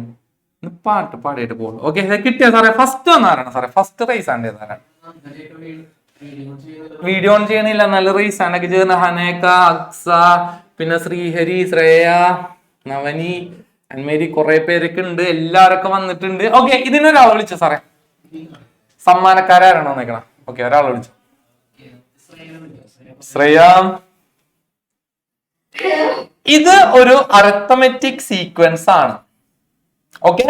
പാട്ട് പാടിയിട്ട് പോകുള്ളൂ. ഓക്കെ, കിട്ടിയ സാറേ ഫസ്റ്റ് വന്നാരാണ് സാറേ? ഫസ്റ്റ് റേസ് ആണ് ഏതാരാണ്? വീഡിയോ ഓൺ ചെയ്യണില്ല. നല്ല റേസ് ആണ് ചെയ്യുന്ന ഹനേക്ക, അക്സ, പിന്നെ ശ്രീഹരി, ശ്രേയ, നവനി, അന്മേരി, കുറെ പേരൊക്കെ ഉണ്ട്. എല്ലാരൊക്കെ വന്നിട്ടുണ്ട്. ഓക്കെ, ഇതിനൊരാളെ വിളിച്ചു സാറേ. സമ്മാനക്കാരാണോ നോക്കണം. ഓക്കെ, ഒരാളെ വിളിച്ചു. ശ്രേയ, ഇത് ഒരു അരിത്തമെറ്റിക് സീക്വൻസ് ആണ്. ഓക്കെ,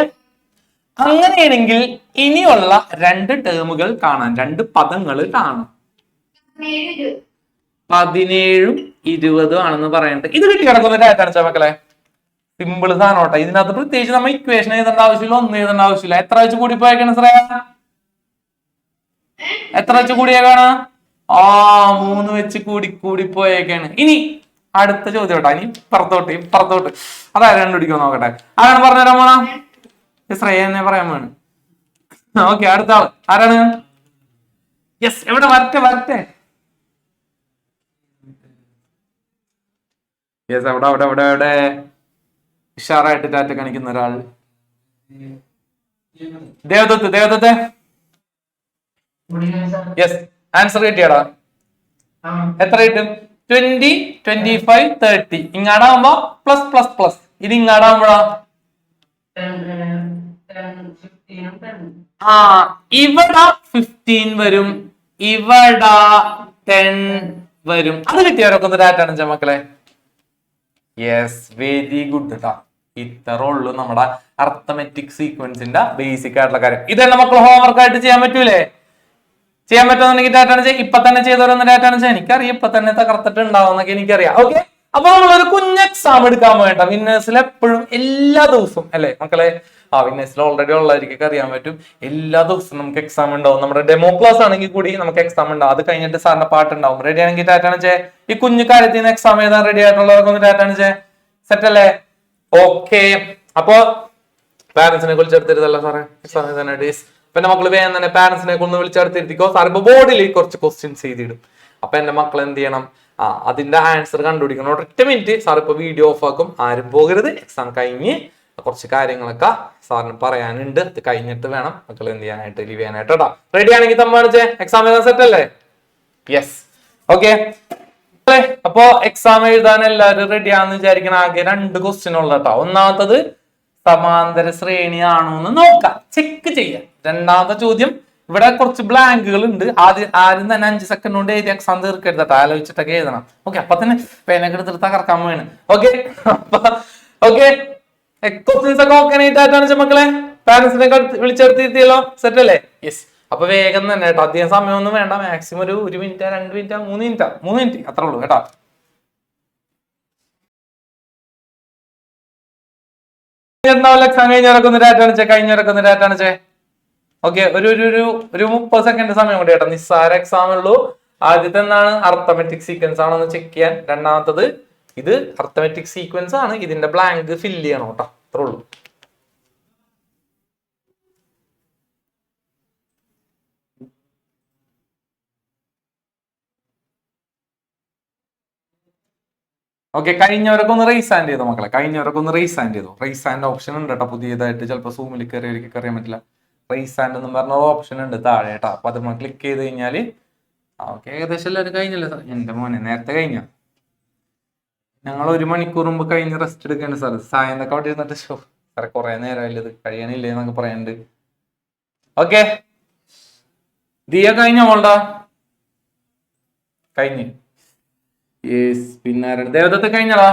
അങ്ങനെയാണെങ്കിൽ ഇനിയുള്ള 2 ടേമുകൾ കാണാൻ, 2 പദങ്ങൾ കാണാം. 17 20 ആണെന്ന് പറയുന്നുണ്ട്. ഇത് കിട്ടി കിടക്കുന്ന ഡാറ്റാണ് മക്കളെ. സിമ്പിൾ സാധനം. ഇതിനകത്ത് പ്രത്യേകിച്ച് നമ്മൾ ഇക്വേഷൻ എഴുതേണ്ട ആവശ്യമില്ല, ഒന്നും എഴുതേണ്ട ആവശ്യമില്ല. എത്ര വെച്ച് കൂടി പോയേക്കാണ് ശ്രേയ? എത്ര വെച്ച് കൂടിയേക്കാണ്? 3 വെച്ച് കൂടി പോയേക്കാണ്. ഇനി അടുത്ത ചോദ്യം കേട്ടോ. ഇനി പുറത്തോട്ട് അതായത് കണ്ടുപിടിക്കാൻ നോക്കട്ടെ. ആരാണ് പറഞ്ഞുതരാൻ പോണ? ശ്രേയ തന്നെ പറയാൻ വേണം. ഓക്കെ, അടുത്ത ആള് ആരാണ്? യെസ്, എവിടെ? വരട്ടെ. യെസ്, എവിടെ ഉഷാറായിട്ട് ടാറ്റ കാണിക്കുന്ന ഒരാൾ. ദേവദത്ത്. യെസ്, ആൻസർ കിട്ടിയാടാ. എത്ര കിട്ടും? 20 25 30. ഇങ്ങാടാവുമ്പോ പ്ലസ്. ഇത് ഇങ്ങാടാവുമ്പോഴോ? ഇവിടെ 15 വരും, ഇവിടെ 10 വരും. അത് കിട്ടിയവരൊക്കെ ഒന്ന് ഡാറ്റാണ് മക്കളെ. യെസ്, വെരി ഗുഡ് കേട്ടോ. ഇത്ര ഉള്ളൂ നമ്മുടെ അർത്തമെറ്റിക് സീക്വൻസിന്റെ ബേസിക് ആയിട്ടുള്ള കാര്യം. ഇതെല്ലാം മക്കൾ ഹോംവർക്ക് ആയിട്ട് ചെയ്യാൻ പറ്റൂലേ? ചെയ്യാൻ പറ്റുമെന്നുണ്ടെങ്കിൽ ഡാറ്റാണ് ചെയ്യാം. ഇപ്പൊ തന്നെ ചെയ്തവരൊന്ന് ഡാറ്റാണ് ചെയ്യാൻ. എനിക്കറിയാം ഇപ്പൊ തന്നെ തകർത്തിട്ടുണ്ടാവും എന്നൊക്കെ എനിക്കറിയാം. ഓക്കെ, അപ്പൊ നമ്മളൊരു കുഞ്ഞ് എക്സാം എടുക്കാൻ വേണ്ട. വിന്നേഴ്സിൽ എപ്പോഴും എല്ലാ ദിവസവും അല്ലെ മക്കളെ? വിന്നേഴ്സിൽ ഓൾറെഡി ഉള്ളവർക്ക് അറിയാൻ പറ്റും. എല്ലാ ദിവസവും നമുക്ക് എക്സാം ഉണ്ടാവും. നമ്മുടെ ഡെമോ ക്ലാസ് ആണെങ്കിൽ കൂടി നമുക്ക് എക്സാം ഉണ്ടാവും. അത് കഴിഞ്ഞിട്ട് സാറിന്റെ പാട്ടുണ്ടാവും. റെഡി ആണെങ്കിൽ ഡാറ്റാണ് ചെയ്യേ. ഈ കുഞ്ഞു കാര്യത്തിൽ നിന്ന് എക്സാം എഴുതാൻ റെഡി ആയിട്ടുള്ളവർക്കൊന്ന് ഡാറ്റാണ് ചെയ്യേ. സെറ്റ് അല്ലേ? ഓക്കെ, അപ്പൊ പാരന്റ്സിനെ വിളിച്ചെടുത്തിരുതല്ലോ സാറേ എക്സാം എഴുതാനായിട്ട്. പിന്നെ മക്കള് വേഗം തന്നെ പാരന്റ്സിനെ ഒന്ന് വിളിച്ചെടുത്തിരുത്തിക്കോ. സാർ ഇപ്പൊ ബോർഡിൽ കുറച്ച് ക്വസ്റ്റ്യൻസ് എഴുതിയിടും. അപ്പൊ എന്റെ മക്കൾ എന്ത് ചെയ്യണം? അതിന്റെ ആൻസർ കണ്ടുപിടിക്കണം. ഒരൊറ്റ മിനിറ്റ് സാർ ഇപ്പൊ വീഡിയോ ഓഫ് ആക്കും. ആരും പോകരുത്. എക്സാം കഴിഞ്ഞ് കുറച്ച് കാര്യങ്ങളൊക്കെ സാറിന് പറയാനുണ്ട്. അത് കഴിഞ്ഞിട്ട് വേണം മക്കൾ എന്ത് ചെയ്യാനായിട്ട്, ലീവ് ചെയ്യാനായിട്ട് കേട്ടോ. റെഡി ആണെങ്കിൽ തമ്മിച്ച് എക്സാം എഴുതാൻ സെറ്റ് അല്ലേ? Yes, okay. അപ്പൊ എക്സാം എഴുതാൻ എല്ലാവരും റെഡി ആണെന്ന് വിചാരിക്കണം. ആകെ 2 ക്വസ്റ്റ്യൻ ഉള്ള കേട്ടോ. ഒന്നാമത്തത് സമാന്തര ശ്രേണിയാണോ എന്ന് നോക്കാം, ചെക്ക് ചെയ്യാം. രണ്ടാമത്തെ ചോദ്യം, ഇവിടെ കുറച്ച് ബ്ലാങ്കുകൾ ഉണ്ട്. ആരും തന്നെ 5 സെക്കൻഡ് കൊണ്ട് എഴുതി എക്സാം തീർക്കരുത് കേട്ടോ. ആലോചിച്ചിട്ടൊക്കെ എഴുതണം. ഓക്കെ, അപ്പൊ തന്നെ പേനൊക്കെ എടുത്തിട്ട് തകർക്കാൻ വേണം. ഓക്കെ, ക്വസ്റ്റ്യൻസ് ഒക്കെ ഓക്കെ ആയിട്ടാണ് മക്കളെ. പാരന്റ്സിനെ വിളിച്ചെടുത്തിരുത്തിയല്ലോ. സെറ്റ് അല്ലേ? യെസ്, അപ്പൊ വേഗം തന്നെ കേട്ടോ. അധികം സമയമൊന്നും വേണ്ട. മാക്സിമം ഒരു 1 മിനിറ്റ് 2 മിനിറ്റ് 3 മിനിറ്റ് അത്രേ ഉള്ളൂ കേട്ടോ. എക്സാം കഴിഞ്ഞവരൊക്കെ ഒന്ന് ഡാറ്റാണ് ചേ. ഓക്കെ, ഒരു 30 സെക്കൻഡ് സമയം കൂടി കേട്ടോ. നിസ്സാര എക്സാം ഉള്ളൂ. ആദ്യത്തെ എന്താണ്? അർത്തമെറ്റിക് സീക്വൻസ് ആണെന്ന് ചെക്ക് ചെയ്യാൻ. രണ്ടാമത്തത് ഇത് അർത്തമെറ്റിക് സീക്വൻസ് ആണ്. ഇതിന്റെ ബ്ലാങ്ക് ഫില്ല് ചെയ്യണം കേട്ടോ. അത്രേ ഉള്ളൂ. ഓക്കെ, കഴിഞ്ഞവരൊക്കെ ഒന്ന് റേസ് ഹാൻഡ് ചെയ്തോ മക്കളെ. റേസ് ഹാൻഡ് ഓപ്ഷൻ ഉണ്ട് കേട്ടോ പുതിയതായിട്ട്. ചിലപ്പോൾ സൂമിൽ കയറിയവർക്ക് അറിയാൻ പറ്റില്ല. റേസ് ഹാൻഡ് എന്ന് പറഞ്ഞ ഓപ്ഷൻ ഉണ്ട് താഴെ കേട്ടോ. അപ്പൊ അത് ക്ലിക്ക് ചെയ്ത് കഴിഞ്ഞാൽ ഓക്കെ, ഏകദേശം എല്ലാവരും കഴിഞ്ഞല്ലോ സാർ. എന്റെ മോനെ നേരത്തെ കഴിഞ്ഞ. ഞങ്ങൾ 1 മണിക്കൂർ മുമ്പ് കഴിഞ്ഞ് റെസ്റ്റ് എടുക്കേണ്ട സാർ. സായന്നൊക്കെ അവിടെ ഇരുന്നിട്ട് സാറെ കുറെ നേരമല്ല ഇത് കഴിയണില്ലേ എന്നൊക്കെ പറയാനുണ്ട്. ഓക്കെ, ദിയ കഴിഞ്ഞോ മോൾടാ? കഴിഞ്ഞ്. യെസ്, പിന്നെ ദേവദത്ത് കഴിഞ്ഞടാ?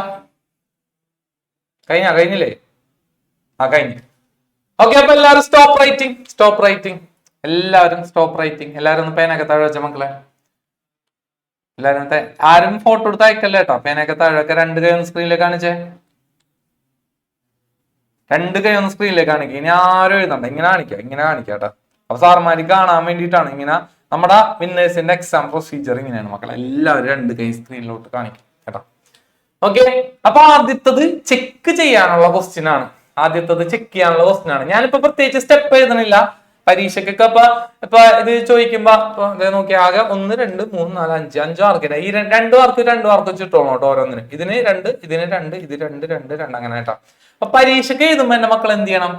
കഴിഞ്ഞില്ലേ? കഴിഞ്ഞു. ഓക്കെ, അപ്പൊ എല്ലാവരും സ്റ്റോപ്പ് റൈറ്റിംഗ്. എല്ലാവരും ഒന്ന് പേനൊക്കെ താഴെ വെച്ച മക്കളെ. എല്ലാവരും ആരും ഫോട്ടോ എടുത്ത് അയക്കല്ലേ കേട്ടോ. പേനൊക്കെ താഴെ 2 കൈ സ്ക്രീനിലേക്ക് കാണിച്ചേ. രണ്ട് കൈ ഒന്ന് സ്ക്രീനിലേക്ക് കാണിക്കുക. ഇനി ആരും എഴുതണ്ട, ഇങ്ങനെ കാണിക്കുക കേട്ടോ. അപ്പൊ സാർമാര് കാണാൻ വേണ്ടിയിട്ടാണ് ഇങ്ങനെ. നമ്മുടെ വിന്നേഴ്സിന്റെ എക്സാം പ്രൊസീജിയർ ഇങ്ങനെയാണ് മക്കളെ. എല്ലാവരും രണ്ട് കൈ സ്ക്രീനിലോട്ട് കാണിക്കും കേട്ടോ. ഓക്കെ, അപ്പൊ ആദ്യത്തത് ചെക്ക് ചെയ്യാനുള്ള ക്വസ്റ്റ്യൻ ആണ്. ഞാനിപ്പോ പ്രത്യേകിച്ച് സ്റ്റെപ്പ് എഴുതണില്ല. പരീക്ഷക്കൊക്കെ ഇപ്പൊ ഇത് ചോദിക്കുമ്പോ നോക്കി ആകെ 1 2 3 4 5 5 മാർക്ക്. ഈ 2 മാർക്ക് വെച്ചിട്ടോളൂ കേട്ടോ ഓരോന്നിനും. ഇതിന് 2, ഇതിന് 2, ഇത് 2 2 2 അങ്ങനെ കേട്ടോ. അപ്പൊ പരീക്ഷയ്ക്ക് എഴുതുമ്പോ എന്റെ മക്കൾ എന്ത് ചെയ്യണം?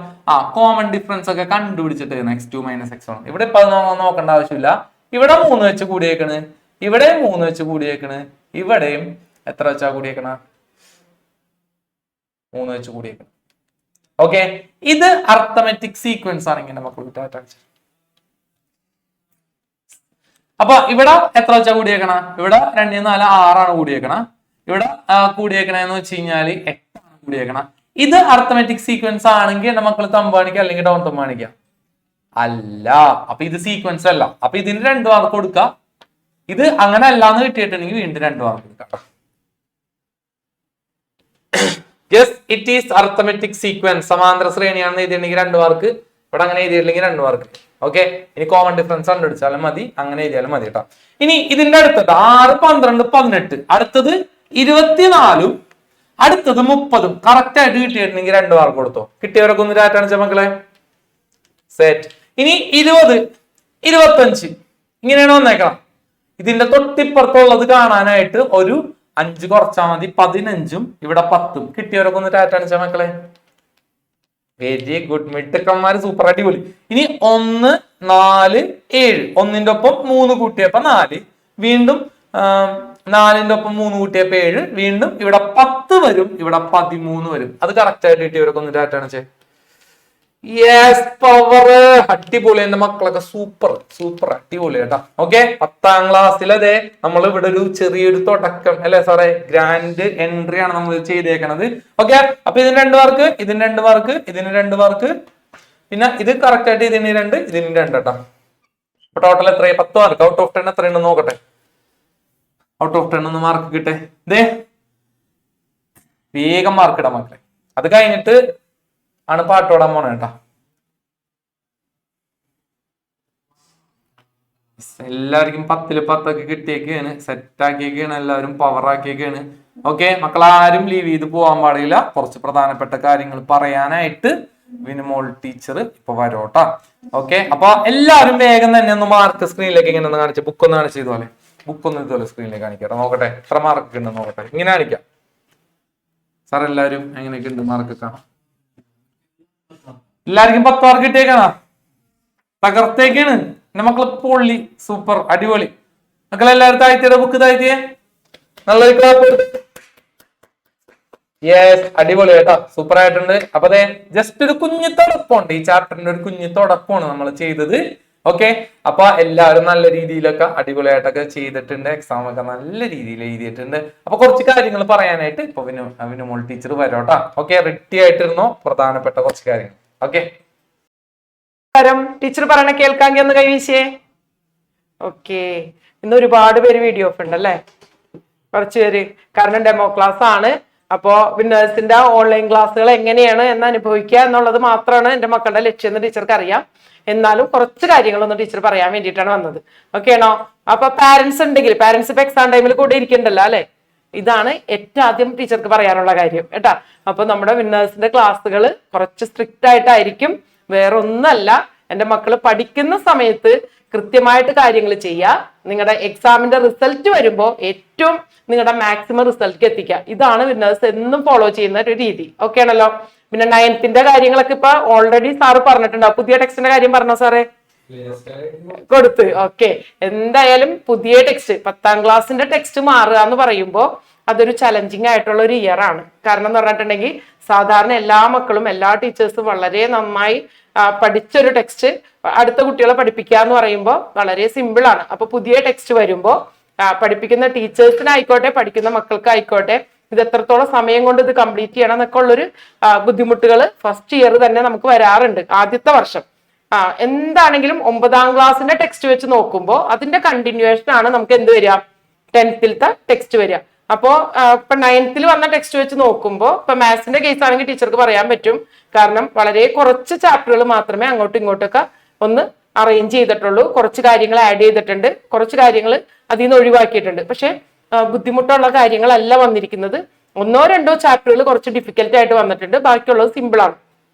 കോമൺ ഡിഫറൻസ് ഒക്കെ കണ്ടുപിടിച്ചിട്ട് x2 - x1. ഇവിടെ ഇപ്പൊ നോക്കേണ്ട ആവശ്യമില്ല. ഇവിടെ 3 വെച്ച് കൂടിയേക്കണ്, ഇവിടെ 3 വെച്ച് കൂടിയേക്കണ്, ഇവിടെയും എത്ര വെച്ചാ കൂടിയേക്കണ? 3 വെച്ച് കൂടിയേക്കണ്. ഓക്കെ, ഇത് അർത്ഥമെറ്റിക് സീക്വൻസ് ആണ്. ഇങ്ങനെ മക്കൾ അപ്പൊ ഇവിടെ എത്ര വെച്ചാ കൂടിയേക്കണ? ഇവിടെ 2 4 6 കൂടിയേക്കണ. ഇവിടെ കൂടിയേക്കണെന്ന് വെച്ച് കഴിഞ്ഞാല് 8 കൂടിയേക്കണ. ഇത് അർത്ഥമെറ്റിക് സീക്വൻസ് ആണെങ്കിൽ എന്റെ മക്കൾ തമ്പ് കാണിക്കുക അല്ലെങ്കിൽ ഡൗൺ തമ്പ് കാണിക്കുക. അല്ല, അപ്പൊ ഇത് സീക്വൻസ് അല്ല. അപ്പൊ ഇതിന് 2 മാർക്ക് കൊടുക്കുക. ഇത് അങ്ങനെ അല്ലാന്ന് കിട്ടിയിട്ടുണ്ടെങ്കിൽ വീണ്ടും 2 മാർക്ക് കൊടുക്കാം. Yes, it is arithmetic sequence. സമാന്തര ശ്രേണിയാണെന്ന് എഴുതിയിട്ടുണ്ടെങ്കിൽ 2 മാർക്ക്. ഇവിടെ അങ്ങനെ എഴുതിയില്ലെങ്കിൽ 2 മാർക്ക്. ഓക്കെ, ഇനി കോമൺ ഡിഫറൻസ് കണ്ടുപിടിച്ചാലും മതി, അങ്ങനെ എഴുതിയാലും മതി കേട്ടോ. ഇനി ഇതിന്റെ അടുത്തത് 6 12 18, അടുത്തത് 24, അടുത്തത് 30. കറക്റ്റ് ആയിട്ട് കിട്ടിയിട്ടുണ്ടെങ്കിൽ 2 മാർക്ക് കൊടുത്തോ. കിട്ടിയവരൊക്കെ ഒന്ന് രാറ്റാണ് മക്കളെ. സെറ്റ്. ഇനി 20 25 ഇങ്ങനെയാണ് വന്നേക്കണം. ഇതിന്റെ തൊട്ടിപ്പുറത്തുള്ളത് കാണാനായിട്ട് ഒരു 5 കുറച്ചാൽ മതി. 15ഉം ഇവിടെ 10ഉം. കിട്ടിയവരൊക്കെ ഒന്ന് ടാറ്റാണ് മക്കളെ. വെരി ഗുഡ്, മിടുക്കന്മാര്, സൂപ്പർ, അടിപൊളി. ഇനി 1 4 7, 1ന്റെ ഒപ്പം 3 കൂട്ടിയപ്പോ 4, വീണ്ടും 4ന്റെ ഒപ്പം 3 കൂട്ടിയപ്പോ 7, വീണ്ടും ഇവിടെ 10 വരും, ഇവിടെ 13 വരും. അത് കറക്റ്റ് ആയിട്ട് കിട്ടിയവരൊക്കെ ഒന്ന് ടാറ്റാണ്. യെസ്, പവർ, അടിപൊളി. എന്റെ മക്കളൊക്കെ സൂപ്പർ സൂപ്പർ അടിപൊളി കേട്ടോ. ഓക്കെ, 10ാം ക്ലാസ്സിൽ അതെ നമ്മൾ ഇവിടെ ഒരു ചെറിയൊരു തുടക്കം അല്ലെ സാറേ, ഗ്രാൻഡ് എൻട്രി ആണ് നമ്മൾ ചെയ്തേക്കണത്. ഓക്കെ, അപ്പൊ ഇതിന് 2 മാർക്ക്, ഇതിന് 2 മാർക്ക്, ഇതിന് 2 മാർക്ക്, പിന്നെ ഇത് കറക്റ്റ് ആയിട്ട് ഇതിന് 2, ഇതിന് 2 കേട്ടോ. അപ്പൊ ടോട്ടൽ എത്രയായി? 10 മാർക്ക്. ഔട്ട് ഓഫ് 10 എത്രയുണ്ട് നോക്കട്ടെ. ഔട്ട് ഓഫ് 10 ഒന്ന് മാർക്ക് കിട്ടെ. ഇതേ വേഗം മാർക്ക് ഇടാം മക്കളെ. അത് കഴിഞ്ഞിട്ട് ആണ് പാട്ടോടാൻ പോണ കേട്ടോ. എല്ലാവർക്കും 10ൽ 10 കിട്ടിയേക്കാണ്, സെറ്റ് ആക്കിയേക്കാണ്, എല്ലാവരും പവർ ആക്കിയേക്കാണ്. ഓക്കെ, മക്കൾ ആരും ലീവ് ചെയ്ത് പോകാൻ പാടില്ല. കുറച്ച് പ്രധാനപ്പെട്ട കാര്യങ്ങൾ പറയാനായിട്ട് വിനുമോൾ ടീച്ചർ ഇപ്പൊ വരോട്ടാ. ഓക്കെ, അപ്പൊ എല്ലാവരും വേഗം തന്നെ ഒന്ന് മാർക്ക് സ്ക്രീനിലേക്ക് ഇങ്ങനെ ഒന്ന് കാണിച്ചു. ബുക്ക് ഒന്ന് കാണിച്ചു ഇതുപോലെ, ബുക്ക് ഒന്ന് ഇതുപോലെ സ്ക്രീനിലേക്ക് കാണിക്കട്ടെ. നോക്കട്ടെ എത്ര മാർക്ക് ഉണ്ട് നോക്കട്ടെ. ഇങ്ങനെ കാണിക്കാം സാർ. എല്ലാവരും എങ്ങനെയൊക്കെ ഉണ്ട് മാർക്ക് കാണാം. എല്ലാവർക്കും 10 മാർക്ക് കിട്ടിയേക്കാണോ? തകർത്തേക്കാണ് എന്റെ മക്കള്. പൊള്ളി, സൂപ്പർ, അടിപൊളി. മക്കളെല്ലാവരും താഴ്ത്തിയുടെ ബുക്ക് താഴ്ത്തിയേ. നല്ലൊരു ക്ലാപ്പ്. യെസ്, അടിപൊളി കേട്ടോ, സൂപ്പർ ആയിട്ടുണ്ട്. അപ്പൊ അതെ, ജസ്റ്റ് ഒരു കുഞ്ഞു തുടക്കമുണ്ട്. ഈ ചാപ്റ്ററിന്റെ ഒരു കുഞ്ഞു തുടക്കമാണ് നമ്മൾ ചെയ്തത്. ഓക്കെ, അപ്പൊ എല്ലാവരും നല്ല രീതിയിലൊക്കെ അടിപൊളിയായിട്ടൊക്കെ ചെയ്തിട്ടുണ്ട്. എക്സാം ഒക്കെ നല്ല രീതിയിൽ എഴുതിയിട്ടുണ്ട്. അപ്പൊ കുറച്ച് കാര്യങ്ങൾ പറയാനായിട്ട് ഇപ്പൊ വിനുമോൾ ടീച്ചർ വരോട്ടാ. ഓക്കെ, റെഡി ആയിട്ടിരുന്നോ? പ്രധാനപ്പെട്ട കുറച്ച് കാര്യങ്ങൾ. ഓക്കെ, ടീച്ചർ പറയണ കേൾക്കാമെങ്കിൽ ഒന്ന് കൈവീശിയേ. ഓക്കെ, ഇന്ന് ഒരുപാട് പേര് വീഡിയോ ഓഫ് ഉണ്ട് അല്ലേ? കുറച്ച് പേര്, കാരണം ഡെമോ ക്ലാസ് ആണ്. അപ്പോ വിന്നേഴ്സിന്റെ ഓൺലൈൻ ക്ലാസ്സുകൾ എങ്ങനെയാണ് എന്ന് അനുഭവിക്കുക എന്നുള്ളത് മാത്രമാണ് എന്റെ മക്കളുടെ ലക്ഷ്യം എന്ന് ടീച്ചർക്ക് അറിയാം. എന്നാലും കുറച്ച് കാര്യങ്ങളൊന്നും ടീച്ചർ പറയാൻ വേണ്ടിയിട്ടാണ് വന്നത്. ഓക്കെ ആണോ? അപ്പൊ പാരന്റ്സ് ഉണ്ടെങ്കിൽ, പാരന്റ്സ് ഇപ്പൊ എക്സാം ടൈമിൽ കൂടെ ഇരിക്കണ്ടല്ലോ അല്ലെ? ഇതാണ് ഏറ്റവും ആദ്യം ടീച്ചർക്ക് പറയാനുള്ള കാര്യം കേട്ടാ. അപ്പൊ നമ്മുടെ വിന്നേഴ്സിന്റെ ക്ലാസ്സുകൾ കുറച്ച് സ്ട്രിക്റ്റ് ആയിട്ടായിരിക്കും, വേറെ ഒന്നല്ല. എന്റെ മക്കള് പഠിക്കുന്ന സമയത്ത് കൃത്യമായിട്ട് കാര്യങ്ങൾ ചെയ്യുക. നിങ്ങളുടെ എക്സാമിന്റെ റിസൾട്ട് വരുമ്പോൾ ഏറ്റവും നിങ്ങളുടെ മാക്സിമം റിസൾട്ട് എത്തിക്കുക. ഇതാണ് വിന്നേഴ്സ് എന്നും ഫോളോ ചെയ്യുന്ന ഒരു രീതി. ഓക്കെ ആണല്ലോ? പിന്നെ 9th കാര്യങ്ങളൊക്കെ ഇപ്പൊ ഓൾറെഡി സാറ് പറഞ്ഞിട്ടുണ്ടാവും. പുതിയ ടെക്സ്റ്റിന്റെ കാര്യം പറഞ്ഞോ സാറേ? കൊടുത്ത്. ഓക്കെ, എന്തായാലും പുതിയ ടെക്സ്റ്റ്, 10ാം ക്ലാസ്സിന്റെ ടെക്സ്റ്റ് മാറുക എന്ന് പറയുമ്പോൾ അതൊരു ചലഞ്ചിങ് ആയിട്ടുള്ള ഒരു ഇയർ ആണ്. കാരണം എന്ന് പറഞ്ഞിട്ടുണ്ടെങ്കിൽ സാധാരണ എല്ലാ മക്കളും, എല്ലാ ടീച്ചേഴ്സും വളരെ നന്നായി പഠിച്ചൊരു ടെക്സ്റ്റ് അടുത്ത കുട്ടികളെ പഠിപ്പിക്കുക എന്ന് പറയുമ്പോൾ വളരെ സിമ്പിൾ ആണ്. അപ്പൊ പുതിയ ടെക്സ്റ്റ് വരുമ്പോൾ പഠിപ്പിക്കുന്ന ടീച്ചേഴ്സിനായിക്കോട്ടെ പഠിക്കുന്ന മക്കൾക്കായിക്കോട്ടെ ഇത് എത്രത്തോളം സമയം കൊണ്ട് ഇത് കംപ്ലീറ്റ് ചെയ്യണം എന്നൊക്കെ ഉള്ളൊരു ബുദ്ധിമുട്ടുകൾ ഫസ്റ്റ് ഇയർ തന്നെ നമുക്ക് വരാറുണ്ട്. ആദ്യത്തെ വർഷം എന്താണെങ്കിലും 9ാം ക്ലാസ്സിന്റെ ടെക്സ്റ്റ് വെച്ച് നോക്കുമ്പോൾ അതിന്റെ കണ്ടിന്യൂവേഷൻ ആണ് നമുക്ക് എന്ത് വരിക? 10th ടെക്സ്റ്റ് വരിക. അപ്പോ ഇപ്പൊ 9th വന്ന ടെക്സ്റ്റ് വെച്ച് നോക്കുമ്പോൾ ഇപ്പൊ മാത്സിന്റെ കേസ് ആണെങ്കിൽ ടീച്ചർക്ക് പറയാൻ പറ്റും. കാരണം വളരെ കുറച്ച് ചാപ്റ്ററുകൾ മാത്രമേ അങ്ങോട്ടും ഇങ്ങോട്ടൊക്കെ ഒന്ന് അറേഞ്ച് ചെയ്തിട്ടുള്ളൂ. കുറച്ച് കാര്യങ്ങൾ ആഡ് ചെയ്തിട്ടുണ്ട്, കുറച്ച് കാര്യങ്ങൾ അതിൽ നിന്ന് ഒഴിവാക്കിയിട്ടുണ്ട്. പക്ഷെ ബുദ്ധിമുട്ടുള്ള കാര്യങ്ങളല്ല വന്നിരിക്കുന്നത്. 1-2 ചാപ്റ്ററുകൾ കുറച്ച് ഡിഫിക്കൽട്ട് ആയിട്ട് വന്നിട്ടുണ്ട്, ബാക്കിയുള്ളത് സിമ്പിൾ ആണ്.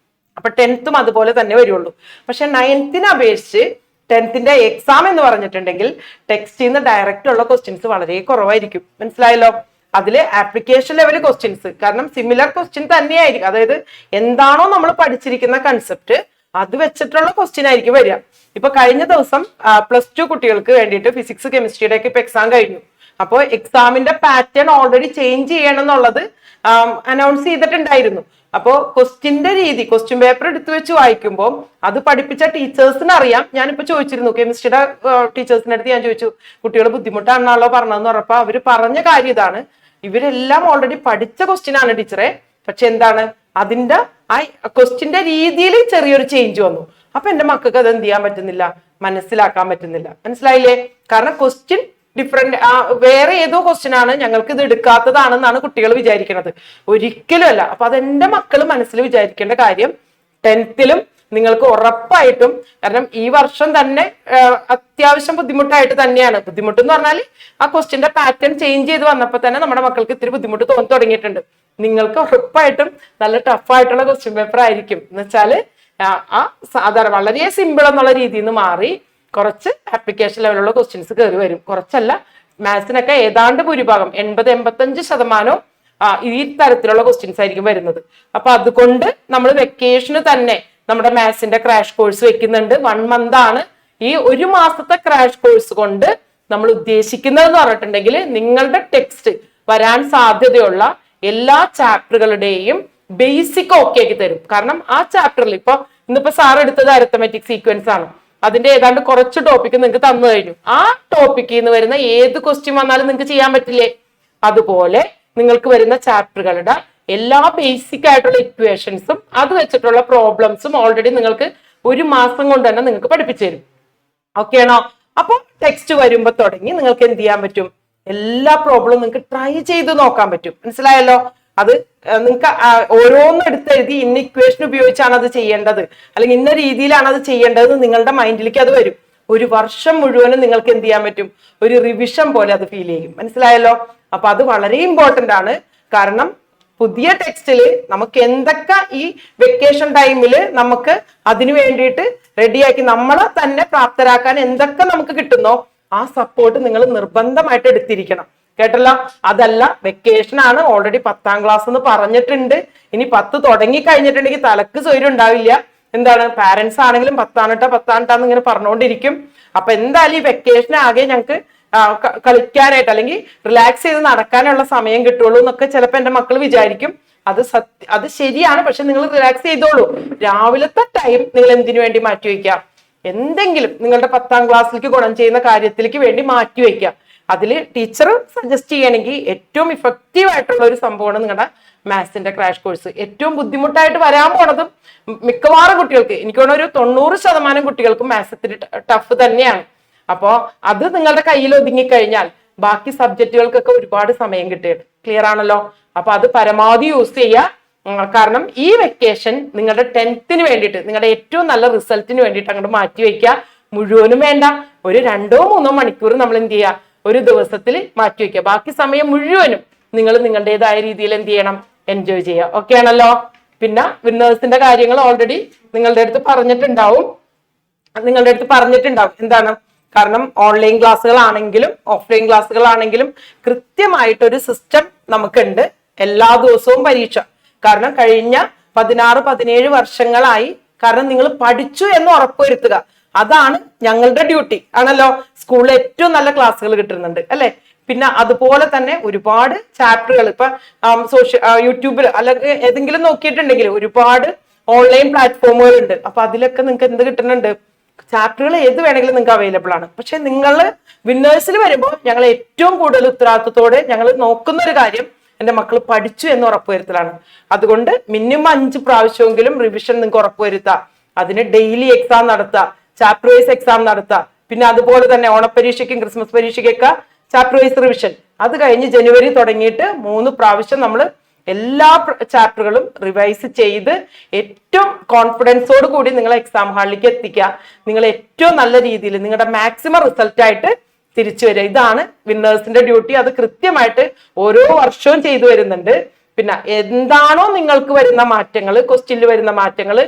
അപ്പൊ 10th അതുപോലെ തന്നെ വരുള്ളൂ. പക്ഷെ 9th അപേക്ഷിച്ച് 10th എക്സാം എന്ന് പറഞ്ഞിട്ടുണ്ടെങ്കിൽ ടെക്സ്റ്റിൽ നിന്ന് ഡയറക്റ്റ് ഉള്ള ക്വസ്റ്റ്യൻസ് വളരെ കുറവായിരിക്കും. മനസ്സിലായല്ലോ? അതില് ആപ്ലിക്കേഷൻ ലെവൽ ക്വസ്റ്റ്യൻസ്, കാരണം സിമിലർ ക്വസ്റ്റ്യൻ തന്നെയായിരിക്കും. അതായത് എന്താണോ നമ്മൾ പഠിച്ചിരിക്കുന്ന കൺസെപ്റ്റ് അത് വെച്ചിട്ടുള്ള ക്വസ്റ്റ്യൻ ആയിരിക്കും വരിക. ഇപ്പൊ കഴിഞ്ഞ ദിവസം +2 കുട്ടികൾക്ക് വേണ്ടിയിട്ട് ഫിസിക്സ് കെമിസ്ട്രിയുടെ ഒക്കെ ഇപ്പൊ എക്സാം കഴിഞ്ഞു. അപ്പോൾ എക്സാമിന്റെ പാറ്റേൺ ഓൾറെഡി ചേഞ്ച് ചെയ്യണം എന്നുള്ളത് അനൗൺസ് ചെയ്തിട്ടുണ്ടായിരുന്നു. അപ്പോ ക്വസ്റ്റ്യന്റെ രീതി, ക്വസ്റ്റ്യൻ പേപ്പർ എടുത്തു വെച്ച് വായിക്കുമ്പോൾ അത് പഠിപ്പിച്ച ടീച്ചേഴ്സിന് അറിയാം. ഞാനിപ്പോ ചോദിച്ചിരുന്നു കെമിസ്ട്രിയുടെ ടീച്ചേഴ്സിന്റെ അടുത്ത്, ഞാൻ ചോദിച്ചു കുട്ടികൾ ബുദ്ധിമുട്ടാണല്ലോ പറഞ്ഞതെന്ന് പറഞ്ഞപ്പോ അവര് പറഞ്ഞ കാര്യം ഇതാണ്, ഇവരെല്ലാം ഓൾറെഡി പഠിച്ച ക്വസ്റ്റ്യൻ ആണ് ടീച്ചറെ, പക്ഷെ എന്താണ് അതിന്റെ ആ ക്വസ്റ്റ്യന്റെ രീതിയിൽ ചെറിയൊരു ചേഞ്ച് വന്നു. അപ്പൊ എന്റെ മക്കൾക്ക് അത് എന്ത് ചെയ്യാൻ പറ്റുന്നില്ല, മനസ്സിലാക്കാൻ പറ്റുന്നില്ല. മനസ്സിലായില്ലേ? കാരണം ക്വസ്റ്റ്യൻ ഡിഫറെന്റ്, വേറെ ഏതോ ക്വസ്റ്റ്യൻ ആണ്, ഞങ്ങൾക്ക് ഇത് എടുക്കാത്തതാണെന്നാണ് കുട്ടികൾ വിചാരിക്കുന്നത്. ഒരിക്കലും അല്ല. അപ്പൊ അതെന്റെ മക്കൾ മനസ്സിൽ വിചാരിക്കേണ്ട കാര്യം 10th നിങ്ങൾക്ക് ഉറപ്പായിട്ടും, കാരണം ഈ വർഷം തന്നെ അത്യാവശ്യം ബുദ്ധിമുട്ടായിട്ട് തന്നെയാണ്. ബുദ്ധിമുട്ട് എന്ന് പറഞ്ഞാൽ ആ ക്വസ്റ്റ്യന്റെ പാറ്റേൺ ചേഞ്ച് ചെയ്ത് വന്നപ്പോൾ തന്നെ നമ്മുടെ മക്കൾക്ക് ഇത്തിരി ബുദ്ധിമുട്ട് തോന്നി തുടങ്ങിയിട്ടുണ്ട്. നിങ്ങൾക്ക് ഉറപ്പായിട്ടും നല്ല ടഫായിട്ടുള്ള ക്വസ്റ്റ്യൻ പേപ്പർ ആയിരിക്കും. എന്ന് വെച്ചാല് ആ സാധാരണ വളരെ സിമ്പിൾ എന്നുള്ള രീതിയിൽ നിന്ന് മാറി കുറച്ച് ആപ്ലിക്കേഷൻ ലെവലുള്ള ക്വസ്റ്റ്യൻസ് കയറി വരും. കുറച്ചല്ല, മാത്സിനൊക്കെ ഏതാണ്ട് ഭൂരിഭാഗം 80-85% ഈ തരത്തിലുള്ള ക്വസ്റ്റ്യൻസ് ആയിരിക്കും വരുന്നത്. അപ്പൊ അതുകൊണ്ട് നമ്മൾ വെക്കേഷന് തന്നെ നമ്മുടെ മാത്സിന്റെ ക്രാഷ് കോഴ്സ് വെക്കുന്നുണ്ട്. 1 month ആണ്. ഈ 1 മാസത്തെ ക്രാഷ് കോഴ്സ് കൊണ്ട് നമ്മൾ ഉദ്ദേശിക്കുന്നതെന്ന് പറഞ്ഞിട്ടുണ്ടെങ്കിൽ നിങ്ങളുടെ ടെക്സ്റ്റ് വരാൻ സാധ്യതയുള്ള എല്ലാ ചാപ്റ്ററുകളുടെയും ബേസിക് ഓക്കെ ആക്കി തരും. കാരണം ആ ചാപ്റ്ററിൽ ഇപ്പൊ ഇന്നിപ്പോ സാർ എടുത്തത് അരിത്തമെറ്റിക് സീക്വൻസ് ആണ്, അതിന്റെ ഏതാണ്ട് കുറച്ച് ടോപ്പിക് നിങ്ങൾക്ക് തന്നു കഴിഞ്ഞു. ആ ടോപ്പിക്കിൽ നിന്ന് വരുന്ന ഏത് ക്വസ്റ്റ്യൻ വന്നാലും നിങ്ങൾക്ക് ചെയ്യാൻ പറ്റില്ലേ? അതുപോലെ നിങ്ങൾക്ക് വരുന്ന ചാപ്റ്ററുകളുടെ എല്ലാ ബേസിക് ആയിട്ടുള്ള ഇക്വേഷൻസും അത് വെച്ചിട്ടുള്ള പ്രോബ്ലംസും ഓൾറെഡി നിങ്ങൾക്ക് 1 മാസം കൊണ്ട് തന്നെ നിങ്ങൾക്ക് പഠിപ്പിച്ചു തരും. ഓക്കെ ആണോ? അപ്പൊ ടെക്സ്റ്റ് വരുമ്പോ തുടങ്ങി നിങ്ങൾക്ക് എന്ത് ചെയ്യാൻ പറ്റും, എല്ലാ പ്രോബ്ലവും നിങ്ങൾക്ക് ട്രൈ ചെയ്ത് നോക്കാൻ പറ്റും. മനസ്സിലായല്ലോ? അത് നിങ്ങൾക്ക് ഓരോന്നും എടുത്തെഴുതി ഇന്ന ഇക്വേഷൻ ഉപയോഗിച്ചാണ് അത് ചെയ്യേണ്ടത്, അല്ലെങ്കിൽ ഇന്ന രീതിയിലാണ് അത് ചെയ്യേണ്ടത് നിങ്ങളുടെ മൈൻഡിലേക്ക് അത് വരും. 1 വർഷം മുഴുവനും നിങ്ങൾക്ക് എന്ത് ചെയ്യാൻ പറ്റും, ഒരു റിവിഷൻ പോലെ അത് ഫീൽ ചെയ്യും. മനസ്സിലായല്ലോ? അപ്പൊ അത് വളരെ ഇമ്പോർട്ടന്റ് ആണ്. കാരണം പുതിയ ടെക്സ്റ്റിൽ നമുക്ക് എന്തൊക്കെ ഈ വെക്കേഷൻ ടൈമിൽ നമുക്ക് അതിനു വേണ്ടിയിട്ട് റെഡിയാക്കി നമ്മളെ തന്നെ പ്രാപ്തരാക്കാൻ എന്തൊക്കെ നമുക്ക് കിട്ടുന്നോ ആ സപ്പോർട്ട് നിങ്ങൾ നിർബന്ധമായിട്ട് എടുത്തിരിക്കണം. കേട്ടല്ലോ? അതല്ല, വെക്കേഷൻ ആണ്, ഓൾറെഡി 10th ക്ലാസ് എന്ന് പറഞ്ഞിട്ടുണ്ട്. ഇനി 10 തുടങ്ങി കഴിഞ്ഞിട്ടുണ്ടെങ്കിൽ തലക്ക് സ്വൈര്യം ഉണ്ടാവില്ല. എന്താണ്, പാരന്റ്സ് ആണെങ്കിലും 10 ഇങ്ങനെ പറഞ്ഞുകൊണ്ടിരിക്കും. അപ്പൊ എന്തായാലും ഈ വെക്കേഷൻ ആകെ ഞങ്ങൾക്ക് കളിക്കാനായിട്ട് അല്ലെങ്കിൽ റിലാക്സ് ചെയ്ത് നടക്കാനുള്ള സമയം കിട്ടുള്ളൂ എന്നൊക്കെ ചിലപ്പോൾ എന്റെ മക്കൾ വിചാരിക്കും. അത് ശരിയാണ്. പക്ഷെ നിങ്ങൾ റിലാക്സ് ചെയ്തോളൂ. രാവിലത്തെ ടൈം നിങ്ങൾ എന്തിനു വേണ്ടി മാറ്റിവെക്കാം, എന്തെങ്കിലും നിങ്ങളുടെ 10th ക്ലാസ്സിലേക്ക് ഗുണം ചെയ്യുന്ന കാര്യത്തിലേക്ക് വേണ്ടി മാറ്റിവെക്കാം. അതിൽ ടീച്ചർ സജസ്റ്റ് ചെയ്യണമെങ്കിൽ ഏറ്റവും ഇഫക്റ്റീവ് ആയിട്ടുള്ള ഒരു സംഭവമാണ് നിങ്ങളുടെ മാത്സിന്റെ ക്രാഷ് കോഴ്സ്. ഏറ്റവും ബുദ്ധിമുട്ടായിട്ട് വരാൻ പോണതും മിക്കവാറും കുട്ടികൾക്ക്, എനിക്ക് തോന്നുന്നു ഒരു 90% കുട്ടികൾക്കും മാത്സ് ഇത്തിരി ടഫ് തന്നെയാണ്. അപ്പോ അത് നിങ്ങളുടെ കയ്യിൽ ഒതുങ്ങിക്കഴിഞ്ഞാൽ ബാക്കി സബ്ജക്റ്റുകൾക്കൊക്കെ ഒരുപാട് സമയം കിട്ടിയിട്ട്. ക്ലിയർ ആണല്ലോ? അപ്പൊ അത് പരമാവധി യൂസ് ചെയ്യുക. കാരണം ഈ വെക്കേഷൻ നിങ്ങളുടെ 10th വേണ്ടിയിട്ട്, നിങ്ങളുടെ ഏറ്റവും നല്ല റിസൾട്ടിന് വേണ്ടിയിട്ട് അങ്ങോട്ട് മാറ്റി വെക്കുക. മുഴുവനും വേണ്ട, ഒരു 2-3 മണിക്കൂർ നമ്മൾ എന്ത് ചെയ്യുക, ഒരു ദിവസത്തിൽ മാറ്റി വെക്കുക. ബാക്കി സമയം മുഴുവനും നിങ്ങൾ നിങ്ങളുടേതായ രീതിയിൽ എന്ത് ചെയ്യണം, എൻജോയ് ചെയ്യുക. ഓക്കെ ആണല്ലോ? പിന്നെ വിന്നേഴ്സിന്റെ കാര്യങ്ങൾ ഓൾറെഡി നിങ്ങളുടെ അടുത്ത് പറഞ്ഞിട്ടുണ്ടാവും. എന്താണ്, കാരണം ഓൺലൈൻ ക്ലാസ്സുകളാണെങ്കിലും ഓഫ്ലൈൻ ക്ലാസ്സുകളാണെങ്കിലും കൃത്യമായിട്ടൊരു സിസ്റ്റം നമുക്കുണ്ട്. എല്ലാ ദിവസവും പരീക്ഷ. കാരണം കഴിഞ്ഞ 16-17 വർഷങ്ങളായി, കാരണം നിങ്ങൾ പഠിച്ചു എന്ന് ഉറപ്പുവരുത്തുക, അതാണ് ഞങ്ങളുടെ ഡ്യൂട്ടി ആണല്ലോ. സ്കൂളിൽ ഏറ്റവും നല്ല ക്ലാസ്സുകൾ കിട്ടുന്നുണ്ട് അല്ലെ? പിന്നെ അതുപോലെ തന്നെ ഒരുപാട് ചാപ്റ്ററുകൾ ഇപ്പൊ യൂട്യൂബിൽ അല്ലെങ്കിൽ ഏതെങ്കിലും നോക്കിയിട്ടുണ്ടെങ്കിൽ ഒരുപാട് ഓൺലൈൻ പ്ലാറ്റ്ഫോമുകൾ ഉണ്ട്. അപ്പൊ അതിലൊക്കെ നിങ്ങൾക്ക് എന്ത് കിട്ടുന്നുണ്ട്, ചാപ്റ്ററുകൾ ഏത് വേണമെങ്കിലും നിങ്ങൾക്ക് അവൈലബിൾ ആണ്. പക്ഷെ നിങ്ങൾ വിന്നേഴ്സിൽ വരുമ്പോൾ ഞങ്ങൾ ഏറ്റവും കൂടുതൽ ഉത്തരവാദിത്വത്തോടെ ഞങ്ങൾ നോക്കുന്ന ഒരു കാര്യം എന്റെ മക്കൾ പഠിച്ചു എന്ന് ഉറപ്പുവരുത്തലാണ്. അതുകൊണ്ട് മിനിമം 5 പ്രാവശ്യമെങ്കിലും റിവിഷൻ നിങ്ങൾക്ക് ഉറപ്പുവരുത്താം. അതിന് ഡെയിലി എക്സാം നടത്തുക, ചാപ്റ്റർ വൈസ് എക്സാം നടത്തുക. പിന്നെ അതുപോലെ തന്നെ ഓണപ്പരീക്ഷയ്ക്കും ക്രിസ്മസ് പരീക്ഷയ്ക്കൊക്കെ ചാപ്റ്റർ വൈസ് റിവിഷൻ. അത് കഴിഞ്ഞ് ജനുവരി തുടങ്ങിയിട്ട് 3 പ്രാവശ്യം നമ്മൾ എല്ലാ ചാപ്റ്ററുകളും റിവൈസ് ചെയ്ത് ഏറ്റവും കോൺഫിഡൻസോട് കൂടി നിങ്ങൾ എക്സാം ഹാളിലേക്ക് എത്തിക്കുക. നിങ്ങൾ ഏറ്റവും നല്ല രീതിയിൽ നിങ്ങളുടെ മാക്സിമം റിസൾട്ട് ആയിട്ട് തിരിച്ചു വരിക. ഇതാണ് വിന്നേഴ്സിന്റെ ഡ്യൂട്ടി. അത് കൃത്യമായിട്ട് ഓരോ വർഷവും ചെയ്തു വരുന്നുണ്ട്. പിന്നെ എന്താണോ നിങ്ങൾക്ക് വരുന്ന മാറ്റങ്ങൾ, ക്വസ്റ്റ്യനിൽ വരുന്ന മാറ്റങ്ങൾ,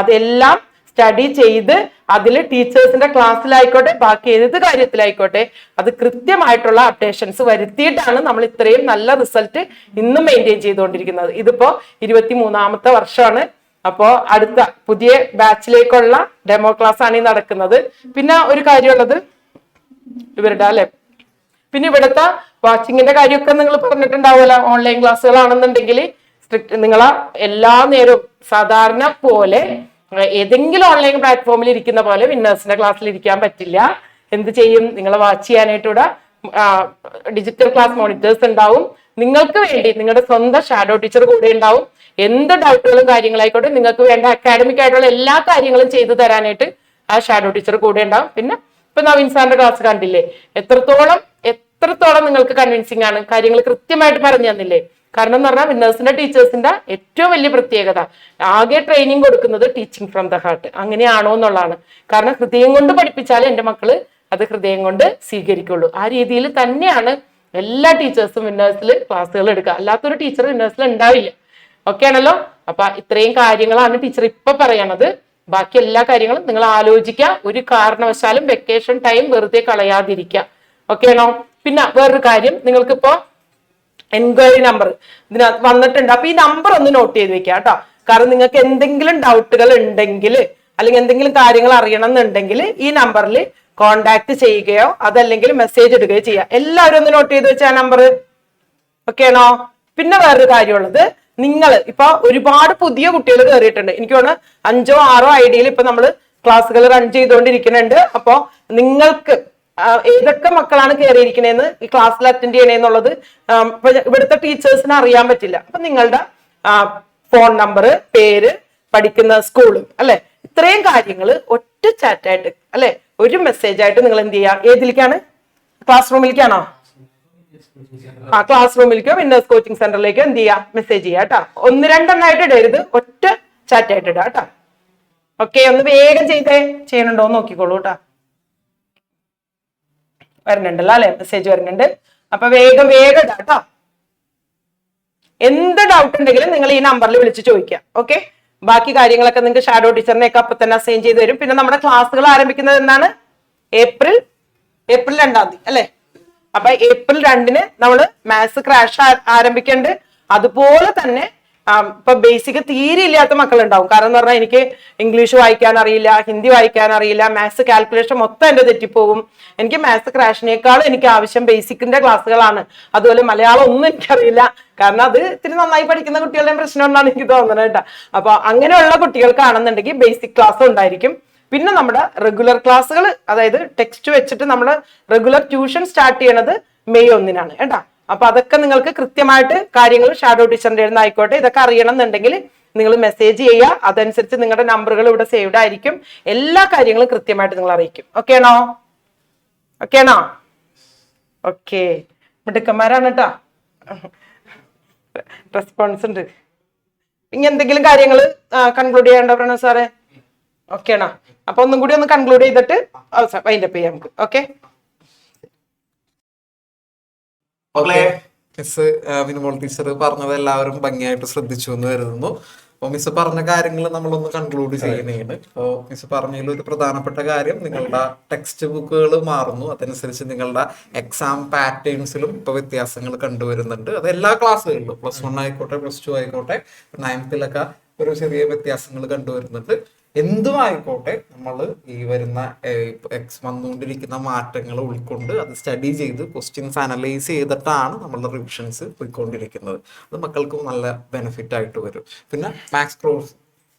അതെല്ലാം സ്റ്റഡി ചെയ്ത് അതിൽ ടീച്ചേഴ്സിന്റെ ക്ലാസ്സിലായിക്കോട്ടെ ബാക്കി ഏത് കാര്യത്തിലായിക്കോട്ടെ അത് കൃത്യമായിട്ടുള്ള അപ്ഡേഷൻസ് വരുത്തിയിട്ടാണ് നമ്മൾ ഇത്രയും നല്ല റിസൾട്ട് ഇന്നും മെയിൻറ്റെയിൻ ചെയ്തുകൊണ്ടിരിക്കുന്നത്. ഇതിപ്പോ 23ാമത്തെ വർഷമാണ്. അപ്പോ അടുത്ത പുതിയ ബാച്ചിലേക്കുള്ള ഡെമോ ക്ലാസ് ആണ് ഈ നടക്കുന്നത്. പിന്നെ ഒരു കാര്യമുള്ളത് ഇവരുടെ അല്ലെ, പിന്നെ ഇവിടുത്തെ വാച്ചിങ്ങിന്റെ കാര്യമൊക്കെ നിങ്ങൾ പറഞ്ഞിട്ടുണ്ടാവുമല്ലോ. ഓൺലൈൻ ക്ലാസ്സുകളാണെന്നുണ്ടെങ്കിൽ നിങ്ങളെ എല്ലാ നേരവും സാധാരണ പോലെ ഏതെങ്കിലും ഓൺലൈൻ പ്ലാറ്റ്ഫോമിൽ ഇരിക്കുന്ന പോലെ വിന്നേഴ്സിന്റെ ക്ലാസ്സിൽ ഇരിക്കാൻ പറ്റില്ല. എന്ത് ചെയ്യും? നിങ്ങളെ വാച്ച് ചെയ്യാനായിട്ട് ഇവിടെ ഡിജിറ്റൽ ക്ലാസ് മോണിറ്റേഴ്സ് ഉണ്ടാവും. നിങ്ങൾക്ക് വേണ്ടി നിങ്ങളുടെ സ്വന്തം ഷാഡോ ടീച്ചർ കൂടെ ഉണ്ടാവും. എന്ത് ഡൗട്ടുകളും കാര്യങ്ങളായിക്കോട്ടെ നിങ്ങൾക്ക് വേണ്ട അക്കാഡമിക് ആയിട്ടുള്ള എല്ലാ കാര്യങ്ങളും ചെയ്തു തരാനായിട്ട് ആ ഷാഡോ ടീച്ചർ കൂടെ ഉണ്ടാവും. പിന്നെ ഇപ്പൊ നവീൻ സാറിന്റെ ക്ലാസ് കണ്ടില്ലേ, എത്രത്തോളം നിങ്ങൾക്ക് കൺവിൻസിങ് ആണ്, കാര്യങ്ങൾ കൃത്യമായിട്ട് പറഞ്ഞു തന്നില്ലേ. കാരണം എന്ന് പറഞ്ഞാൽ വിന്നേഴ്സിന്റെ ടീച്ചേഴ്സിന്റെ ഏറ്റവും വലിയ പ്രത്യേകത ആകെ ട്രെയിനിങ് കൊടുക്കുന്നത് ടീച്ചിങ് ഫ്രം ദ ഹാർട്ട്. അങ്ങനെയാണോ എന്നുള്ളതാണ്. കാരണം ഹൃദയം കൊണ്ട് പഠിപ്പിച്ചാൽ എന്റെ മക്കള് അത് ഹൃദയം കൊണ്ട് സ്വീകരിക്കുള്ളൂ. ആ രീതിയിൽ തന്നെയാണ് എല്ലാ ടീച്ചേഴ്സും വിന്നേഴ്സിൽ ക്ലാസ്സുകൾ എടുക്കുക. അല്ലാത്തൊരു ടീച്ചർ വിന്നേഴ്സിൽ ഉണ്ടാവില്ല. ഓക്കെ ആണല്ലോ. അപ്പൊ ഇത്രയും കാര്യങ്ങളാണ് ടീച്ചർ ഇപ്പൊ പറയണത്. ബാക്കി എല്ലാ കാര്യങ്ങളും നിങ്ങൾ ആലോചിക്കുക. ഒരു കാരണവശാലും വെക്കേഷൻ ടൈം വെറുതെ കളയാതിരിക്കുക. ഓക്കെ ആണോ? പിന്നെ വേറൊരു കാര്യം, നിങ്ങൾക്കിപ്പോ എൻക്വയറി നമ്പർ ഇതിനകത്ത് വന്നിട്ടുണ്ട്. അപ്പൊ ഈ നമ്പർ ഒന്ന് നോട്ട് ചെയ്ത് വെക്കുക കേട്ടോ. കാരണം നിങ്ങൾക്ക് എന്തെങ്കിലും ഡൗട്ടുകൾ ഉണ്ടെങ്കിൽ അല്ലെങ്കിൽ എന്തെങ്കിലും കാര്യങ്ങൾ അറിയണം എന്നുണ്ടെങ്കിൽ ഈ നമ്പറിൽ കോണ്ടാക്ട് ചെയ്യുകയോ അതല്ലെങ്കിൽ മെസ്സേജ് ഇടുകയോ ചെയ്യുക. എല്ലാവരും ഒന്ന് നോട്ട് ചെയ്ത് വെച്ചാൽ നമ്പർ. ഓക്കെ ആണോ? പിന്നെ വേറൊരു കാര്യമുള്ളത്, നിങ്ങൾ ഇപ്പൊ ഒരുപാട് പുതിയ കുട്ടികൾ കയറിയിട്ടുണ്ട്. എനിക്ക് തോന്നുന്നു 5ഓ 6ഓ ഐഡിയയിൽ ഇപ്പൊ നമ്മൾ ക്ലാസ്സുകൾ റൺ ചെയ്തുകൊണ്ടിരിക്കുന്നുണ്ട്. അപ്പോ നിങ്ങൾക്ക് ഏതൊക്കെ മക്കളാണ് കയറിയിരിക്കണേന്ന് ഈ ക്ലാസ്സിൽ അറ്റൻഡ് ചെയ്യണേന്നുള്ളത് ഇവിടുത്തെ ടീച്ചേഴ്സിന് അറിയാൻ പറ്റില്ല. അപ്പൊ നിങ്ങളുടെ ഫോൺ നമ്പർ, പേര്, പഠിക്കുന്ന സ്കൂള് അല്ലെ, ഇത്രയും കാര്യങ്ങൾ ഒറ്റ ചാറ്റായിട്ട് അല്ലെ ഒരു മെസ്സേജ് ആയിട്ട് നിങ്ങൾ എന്ത് ചെയ്യുക? ഏതിലേക്കാണ്? ക്ലാസ് റൂമിലേക്കാണോ? ക്ലാസ് റൂമിലേക്കോ വിന്നേഴ്സ് കോച്ചിങ് സെന്ററിലേക്കോ എന്ത് ചെയ്യുക? മെസ്സേജ് ചെയ്യുക കേട്ടോ. 1-2 ഇടരുത്, ഒറ്റ ചാറ്റായിട്ട് ഇടുക കേട്ടോ. ഓക്കെ, ഒന്ന് വേഗം ചെയ്യണുണ്ടോ എന്ന് നോക്കിക്കോളൂ കേട്ടോ. വരുന്നുണ്ടല്ലോ അല്ലെ, മെസ്സേജ് വരുന്നുണ്ട്. അപ്പൊ വേഗം ഇടാം കേട്ടോ. എന്ത് ഡൗട്ട് ഉണ്ടെങ്കിലും നിങ്ങൾ ഈ നമ്പറിൽ വിളിച്ച് ചോദിക്കാം. ഓക്കെ, ബാക്കി കാര്യങ്ങളൊക്കെ നിങ്ങൾക്ക് ഷാഡോ ടീച്ചറിനെയൊക്കെ അപ്പൊ തന്നെ അസൈൻ ചെയ്ത് തരും. പിന്നെ നമ്മുടെ ക്ലാസ്സുകൾ ആരംഭിക്കുന്നത് എന്നാണ്? ഏപ്രിൽ 2 അല്ലെ. അപ്പൊ ഏപ്രിൽ 2 നമ്മൾ മാത്സ് ക്രാഷ് ആരംഭിക്കുന്നുണ്ട്. അതുപോലെ തന്നെ ഇപ്പൊ ബേസിക് തീരെ ഇല്ലാത്ത മക്കളുണ്ടാവും. കാരണം എന്ന് പറഞ്ഞാൽ എനിക്ക് ഇംഗ്ലീഷ് വായിക്കാൻ അറിയില്ല, ഹിന്ദി വായിക്കാൻ അറിയില്ല, മാത്സ് കാൽക്കുലേഷൻ മൊത്തം എന്റെ തെറ്റിപ്പോകും. എനിക്ക് മാത്സ് ക്രാഷിനേക്കാൾ എനിക്ക് ആവശ്യം ബേസിക്കിന്റെ ക്ലാസ്സുകളാണ്. അതുപോലെ മലയാളം ഒന്നും എനിക്കറിയില്ല. കാരണം അത് ഇത്തിരി നന്നായി പഠിക്കുന്ന കുട്ടികളുടെ പ്രശ്നം കൊണ്ടാണ് എനിക്ക് തോന്നുന്നത് കേട്ടോ. അപ്പൊ അങ്ങനെയുള്ള കുട്ടികൾക്കാണെന്നുണ്ടെങ്കിൽ ബേസിക് ക്ലാസ് ഉണ്ടായിരിക്കും. പിന്നെ നമ്മുടെ റെഗുലർ ക്ലാസ്സുകൾ, അതായത് ടെക്സ്റ്റ് വെച്ചിട്ട് നമ്മൾ റെഗുലർ ട്യൂഷൻ സ്റ്റാർട്ട് ചെയ്യണത് മെയ് 1 കേട്ടോ. അപ്പൊ അതൊക്കെ നിങ്ങൾക്ക് കൃത്യമായിട്ട് കാര്യങ്ങൾ ഷാഡോ ടീച്ചറിന്റെ അടുത്ത് ആയിക്കോട്ടെ ഇതൊക്കെ അറിയണം എന്നുണ്ടെങ്കിൽ നിങ്ങൾ മെസ്സേജ് ചെയ്യുക. അതനുസരിച്ച് നിങ്ങളുടെ നമ്പറുകൾ ഇവിടെ സേവ്ഡ് ആയിരിക്കും. എല്ലാ കാര്യങ്ങളും കൃത്യമായിട്ട് നിങ്ങൾ അറിയിക്കും. ഓക്കെ ആണോ? ഓക്കെ, മിടുക്കന്മാരാണ് കേട്ടോ. റെസ്പോൺസ് ഉണ്ട്. ഇനി എന്തെങ്കിലും കാര്യങ്ങൾ കൺക്ലൂഡ് ചെയ്യേണ്ട പ്രണവ് സാറേ? ഓക്കെ ആണോ? അപ്പൊ ഒന്നും കൂടി ഒന്ന് കൺക്ലൂഡ് ചെയ്തിട്ട് വൈൻഡപ്പ് ചെയ്യാം നമുക്ക്. ഓക്കെ, മിസ് വിനുമോൾ ടീച്ചർ പറഞ്ഞത് എല്ലാവരും ഭംഗിയായിട്ട് ശ്രദ്ധിച്ചു എന്ന് കരുതുന്നു. അപ്പോൾ മിസ് പറഞ്ഞ കാര്യങ്ങൾ നമ്മളൊന്ന് കൺക്ലൂഡ് ചെയ്യുന്നതാണ്. അപ്പോൾ മിസ് പറഞ്ഞതിൽ ഒരു പ്രധാനപ്പെട്ട കാര്യം, നിങ്ങളുടെ ടെക്സ്റ്റ് ബുക്കുകൾ മാറുന്നു. അതനുസരിച്ച് നിങ്ങളുടെ എക്സാം പാറ്റേൺസിലും ഇപ്പൊ വ്യത്യാസങ്ങൾ കണ്ടുവരുന്നുണ്ട്. അത് എല്ലാ ക്ലാസ്സുകളിലും, +1 ആയിക്കോട്ടെ, +2 ആയിക്കോട്ടെ, 9th ഒരു ചെറിയ വ്യത്യാസങ്ങൾ കണ്ടുവരുന്നുണ്ട്. എന്തുമായിക്കോട്ടെ, നമ്മൾ ഈ വരുന്ന വന്നുകൊണ്ടിരിക്കുന്ന മാറ്റങ്ങൾ ഉൾക്കൊണ്ട് അത് സ്റ്റഡി ചെയ്ത് ക്വസ്റ്റ്യൻസ് അനലൈസ് ചെയ്തിട്ടാണ് നമ്മളുടെ റിവിഷൻസ് പോയിക്കൊണ്ടിരിക്കുന്നത്. അത് മക്കൾക്ക് നല്ല ബെനിഫിറ്റ് ആയിട്ട് വരും. പിന്നെ മാത്സ് കോഴ്സ്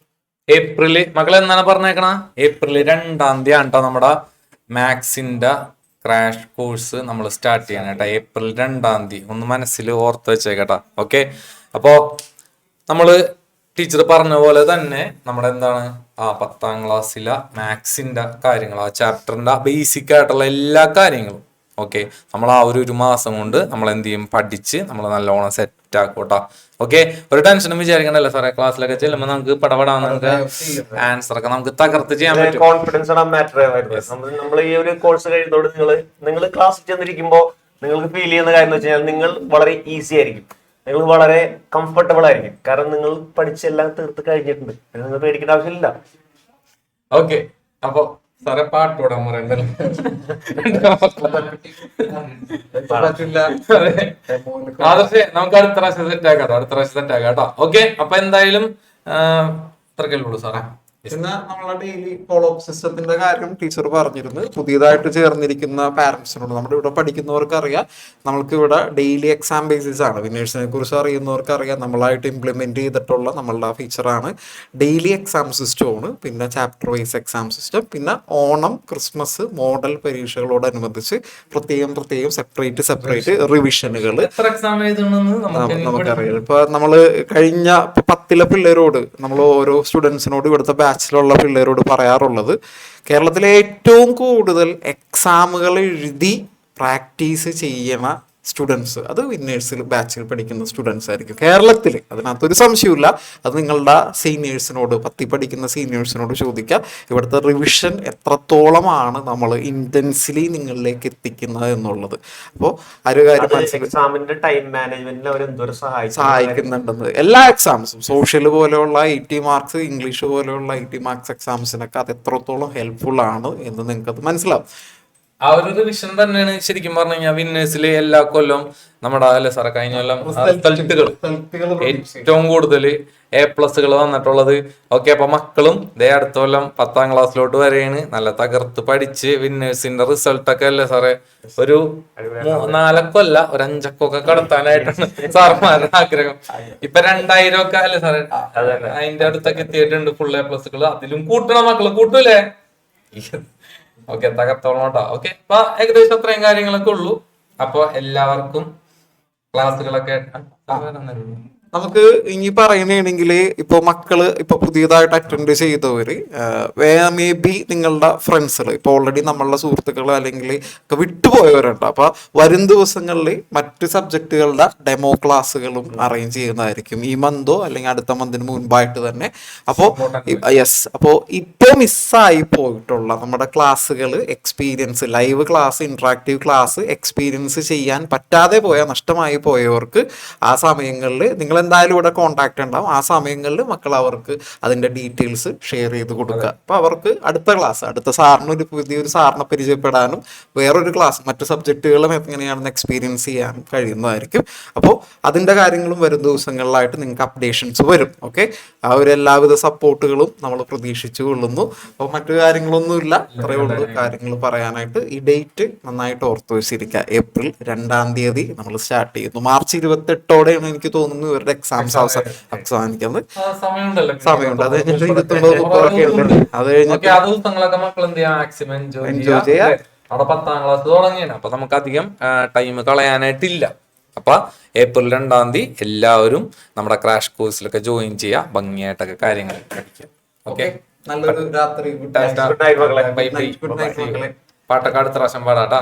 ഏപ്രില് മക്കൾ എന്നാണ് പറഞ്ഞേക്കണ? ഏപ്രിൽ 2 കേട്ടോ നമ്മുടെ മാത്സിന്റെ ക്രാഷ് കോഴ്സ് നമ്മൾ സ്റ്റാർട്ട് ചെയ്യാൻ കേട്ടോ. ഏപ്രിൽ 2 ഒന്ന് മനസ്സിൽ ഓർത്ത് വെച്ചേക്കട്ടാ. ഓക്കെ, അപ്പോ നമ്മള് ടീച്ചർ പറഞ്ഞ പോലെ തന്നെ നമ്മുടെ എന്താണ് 10ാം ക്ലാസ്സിലെ മാത്സിന്റെ കാര്യങ്ങൾ, ആ ചാപ്റ്ററിന്റെ ബേസിക് ആയിട്ടുള്ള എല്ലാ കാര്യങ്ങളും ഓക്കെ, നമ്മൾ ആ ഒരു മാസം കൊണ്ട് നമ്മൾ എന്ത് ചെയ്യും, പഠിച്ച് നമ്മൾ നല്ലോണം സെറ്റ് ആക്കും കേട്ടോ. ഓക്കെ, ഒരു ടെൻഷനും വിചാരിക്കണ്ടല്ലോ സാറേ, ക്ലാസ്സിലൊക്കെ ചെല്ലുമ്പോൾ നമുക്ക് പടപെടാൻ നമുക്ക് ആൻസർ ഒക്കെ നമുക്ക് തകർത്ത് ചെയ്യാൻ പറ്റും. കോൺഫിഡൻസ് ആണ് മാറ്റർ ആവുന്നത്. നമ്മൾ ഈ ഒരു കോഴ്സ് കഴിയുന്നതോട് നിങ്ങൾ ക്ലാസ്സിൽ ചെന്നിരിക്കുമ്പോൾ നിങ്ങൾക്ക് ഫീൽ ചെയ്യുന്ന കാര്യം എന്ന് വെച്ച് കഴിഞ്ഞാൽ നിങ്ങൾ വളരെ ഈസി ആയിരിക്കും, നിങ്ങൾ വളരെ കംഫർട്ടബിൾ ആയിരിക്കും. കാരണം നിങ്ങൾ പഠിച്ചെല്ലാം തീർത്ത് കഴിഞ്ഞിട്ടുണ്ട്, നിങ്ങൾ പേടിക്കേണ്ട ആവശ്യമില്ല. ഓക്കെ, അപ്പൊ സാറേ പാട്ടോടാൻ പറയണ്ടല്ലോ. ആദർശേ, നമുക്ക് അടുത്ത പ്രാവശ്യം സെറ്റ് ആക്കാം കേട്ടോ. ഓക്കെ, അപ്പൊ എന്തായാലും ഇത്രക്കല്ലേ ഉള്ളൂ സാറേ. പിന്നെ നമ്മളെ ഡെയിലി ഫോളോ അപ്പ് സിസ്റ്റത്തിന്റെ കാര്യം ടീച്ചർ പറഞ്ഞിരുന്നു. പുതിയതായിട്ട് ചേർന്നിരിക്കുന്ന പാരന്റ്സിനോട്, നമ്മുടെ ഇവിടെ പഠിക്കുന്നവർക്ക് അറിയാം, നമ്മൾക്ക് ഇവിടെ ഡെയിലി എക്സാം ബേസിസ് ആണ്. വിന്നേഴ്സിനെ കുറിച്ച് അറിയുന്നവർക്ക് അറിയാം, നമ്മളായിട്ട് ഇംപ്ലിമെന്റ് ചെയ്തിട്ടുള്ള നമ്മളുടെ ഫീച്ചറാണ് ഡെയിലി എക്സാം സിസ്റ്റമാണ്. പിന്നെ ചാപ്റ്റർ വൈസ് എക്സാം സിസ്റ്റം, പിന്നെ ഓണം, ക്രിസ്മസ്, മോഡൽ പരീക്ഷകളോടനുബന്ധിച്ച് പ്രത്യേകം സെപ്പറേറ്റ് റിവിഷനുകൾ നമുക്കറിയാം. ഇപ്പൊ നമ്മള് കഴിഞ്ഞ 10ലെ പിള്ളേരോട്, നമ്മൾ ഓരോ സ്റ്റുഡൻസിനോട് ഇവിടുത്തെ ബാച്ചിലുള്ള പിള്ളേരോട് പറയാറുള്ളത്, കേരളത്തിലെ ഏറ്റവും കൂടുതൽ എക്സാമുകൾ എഴുതി പ്രാക്ടീസ് ചെയ്യണ സ്റ്റുഡൻസ് അത് വിന്നേഴ്സിൽ ബാച്ചിൽ പഠിക്കുന്ന സ്റ്റുഡൻസ് ആയിരിക്കും കേരളത്തിൽ. അതിനകത്തൊരു സംശയമില്ല. അത് നിങ്ങളുടെ സീനിയേഴ്സിനോട്, 10 പഠിക്കുന്ന സീനിയേഴ്സിനോട് ചോദിക്കാം, ഇവിടുത്തെ റിവിഷൻ എത്രത്തോളമാണ് നമ്മൾ ഇന്റൻസിലി നിങ്ങളിലേക്ക് എത്തിക്കുന്നത് എന്നുള്ളത്. അപ്പോൾ ആ ഒരു കാര്യം എക്സാമിന്റെ ടൈം മാനേജ്മെന്റിൽ അവർ എന്തോരം സഹായിക്കുന്നുണ്ടെന്ന്. എല്ലാ എക്സാംസും, സോഷ്യൽ പോലെയുള്ള 80 മാർക്സ്, ഇംഗ്ലീഷ് പോലെയുള്ള 80 മാർക്സ് എക്സാംസിനൊക്കെ അത് എത്രത്തോളം ഹെൽപ്ഫുൾ ആണ് എന്ന് നിങ്ങൾക്ക് അത് മനസ്സിലാവും. ആ ഒരു റിവിഷൻ തന്നെയാണ് ശരിക്കും പറഞ്ഞു കഴിഞ്ഞാൽ വിന്നേഴ്സില് എല്ലാ കൊല്ലം നമ്മുടെ അല്ലെ സാറേ, കഴിഞ്ഞ കൊല്ലം റിസൾട്ടുകൾ ഏറ്റവും കൂടുതൽ A+കൾ വന്നിട്ടുള്ളത്. ഓക്കെ, അപ്പൊ മക്കളും അടുത്ത കൊല്ലം 10ാം ക്ലാസ്സിലോട്ട് വരെയാണ് നല്ല തകർത്ത് പഠിച്ച് വിന്നേഴ്സിന്റെ റിസൾട്ടൊക്കെ അല്ലേ സാറേ ഒരു 4 ഒരു 5 കടത്താനായിട്ടാണ് സാർമാരുടെ ആഗ്രഹം. ഇപ്പൊ 2000 ഒക്കെ അല്ലേ സാറേ, അതിന്റെ അടുത്തൊക്കെ എത്തിയിട്ടുണ്ട് ഫുൾ A+കൾ. അതിലും കൂട്ടണം, മക്കള് കൂട്ടൂലേ? ഓക്കെ, തകർത്തോളം കേട്ടോ. ഓക്കെ, അപ്പൊ ഏകദേശം അത്രയും കാര്യങ്ങളൊക്കെ ഉള്ളൂ. അപ്പൊ എല്ലാവർക്കും ക്ലാസ്സുകളൊക്കെ നമുക്ക് ഇനി പറയണെങ്കിൽ ഇപ്പൊ മക്കള് ഇപ്പൊ പുതിയതായിട്ട് അറ്റൻഡ് ചെയ്തവര് മേ ബി നിങ്ങളുടെ ഫ്രണ്ട്സുകൾ ഇപ്പൊ ഓൾറെഡി നമ്മളുടെ സുഹൃത്തുക്കൾ അല്ലെങ്കിൽ ഒക്കെ വിട്ടുപോയവരുണ്ട്. അപ്പൊ വരും ദിവസങ്ങളിൽ മറ്റ് സബ്ജക്റ്റുകളുടെ ഡെമോ ക്ലാസ്സുകളും അറേഞ്ച് ചെയ്യുന്നതായിരിക്കും, ഈ മന്തോ അല്ലെങ്കിൽ അടുത്ത മന്തിന് മുൻപായിട്ട് തന്നെ. അപ്പോൾ അപ്പോൾ ഇപ്പോൾ മിസ്സായി പോയിട്ടുള്ള നമ്മുടെ ക്ലാസ്സുകൾ experience, live class, interactive class experience ചെയ്യാൻ പറ്റാതെ നഷ്ടമായി പോയവർക്ക് ആ സമയങ്ങളിൽ നിങ്ങൾ എന്തായാലും ഇവിടെ കോൺടാക്ട് ഉണ്ടാവും. ആ സമയങ്ങളിൽ മക്കൾ അവർക്ക് അതിന്റെ ഡീറ്റെയിൽസ് ഷെയർ ചെയ്ത് കൊടുക്കുക. അപ്പൊ അവർക്ക് അടുത്ത ക്ലാസ്, അടുത്ത സാറിന് ഒരു പുതിയൊരു സാറിനെ പരിചയപ്പെടാനും വേറൊരു ക്ലാസ് മറ്റു സബ്ജക്റ്റുകളും എങ്ങനെയാണെന്ന് എക്സ്പീരിയൻസ് ചെയ്യാനും കഴിയുന്നതായിരിക്കും. അപ്പോൾ അതിന്റെ കാര്യങ്ങളും വരും ദിവസങ്ങളിലായിട്ട് നിങ്ങൾക്ക് അപ്ഡേഷൻസ് വരും. ഓക്കെ, ആ ഒരു എല്ലാവിധ സപ്പോർട്ടുകളും നമ്മൾ പ്രതീക്ഷിച്ചു കൊള്ളുന്നു. അപ്പോൾ മറ്റു കാര്യങ്ങളൊന്നുമില്ല, ഇത്രയേ ഉള്ളൂ കാര്യങ്ങൾ പറയാനായിട്ട്. ഈ ഡേറ്റ് നന്നായിട്ട് ഓർത്തു വെച്ചിരിക്കുക. ഏപ്രിൽ 2-ാം തീയതി നമ്മൾ സ്റ്റാർട്ട് ചെയ്യുന്നു. മാർച്ച് 28ഓടെയാണ് എനിക്ക് തോന്നുന്നു ഇവരുടെ എക്സാംസ് അവസാനിക്കുന്നത്. സമയമുണ്ട്. അത് കഴിഞ്ഞിട്ട് 29-30 ഉണ്ട്. അത് കഴിഞ്ഞിട്ട് എൻജോയ് ചെയ്യാം. അവിടെ 10ാം ക്ലാസ് തുടങ്ങിയാണ്. അപ്പൊ നമുക്ക് അധികം ടൈം കളയാനായിട്ടില്ല. അപ്പൊ ഏപ്രിൽ 2-ാം തീയതി എല്ലാവരും നമ്മുടെ ക്രാഷ് കോഴ്സിലൊക്കെ ജോയിൻ ചെയ്യുക, ഭംഗിയായിട്ടൊക്കെ കാര്യങ്ങൾ പഠിക്കാം. ഓക്കെ, നല്ലൊരു രാത്രി. പാട്ടൊക്കെ അടുത്ത പ്രാവശ്യം പാടാട്ടാ.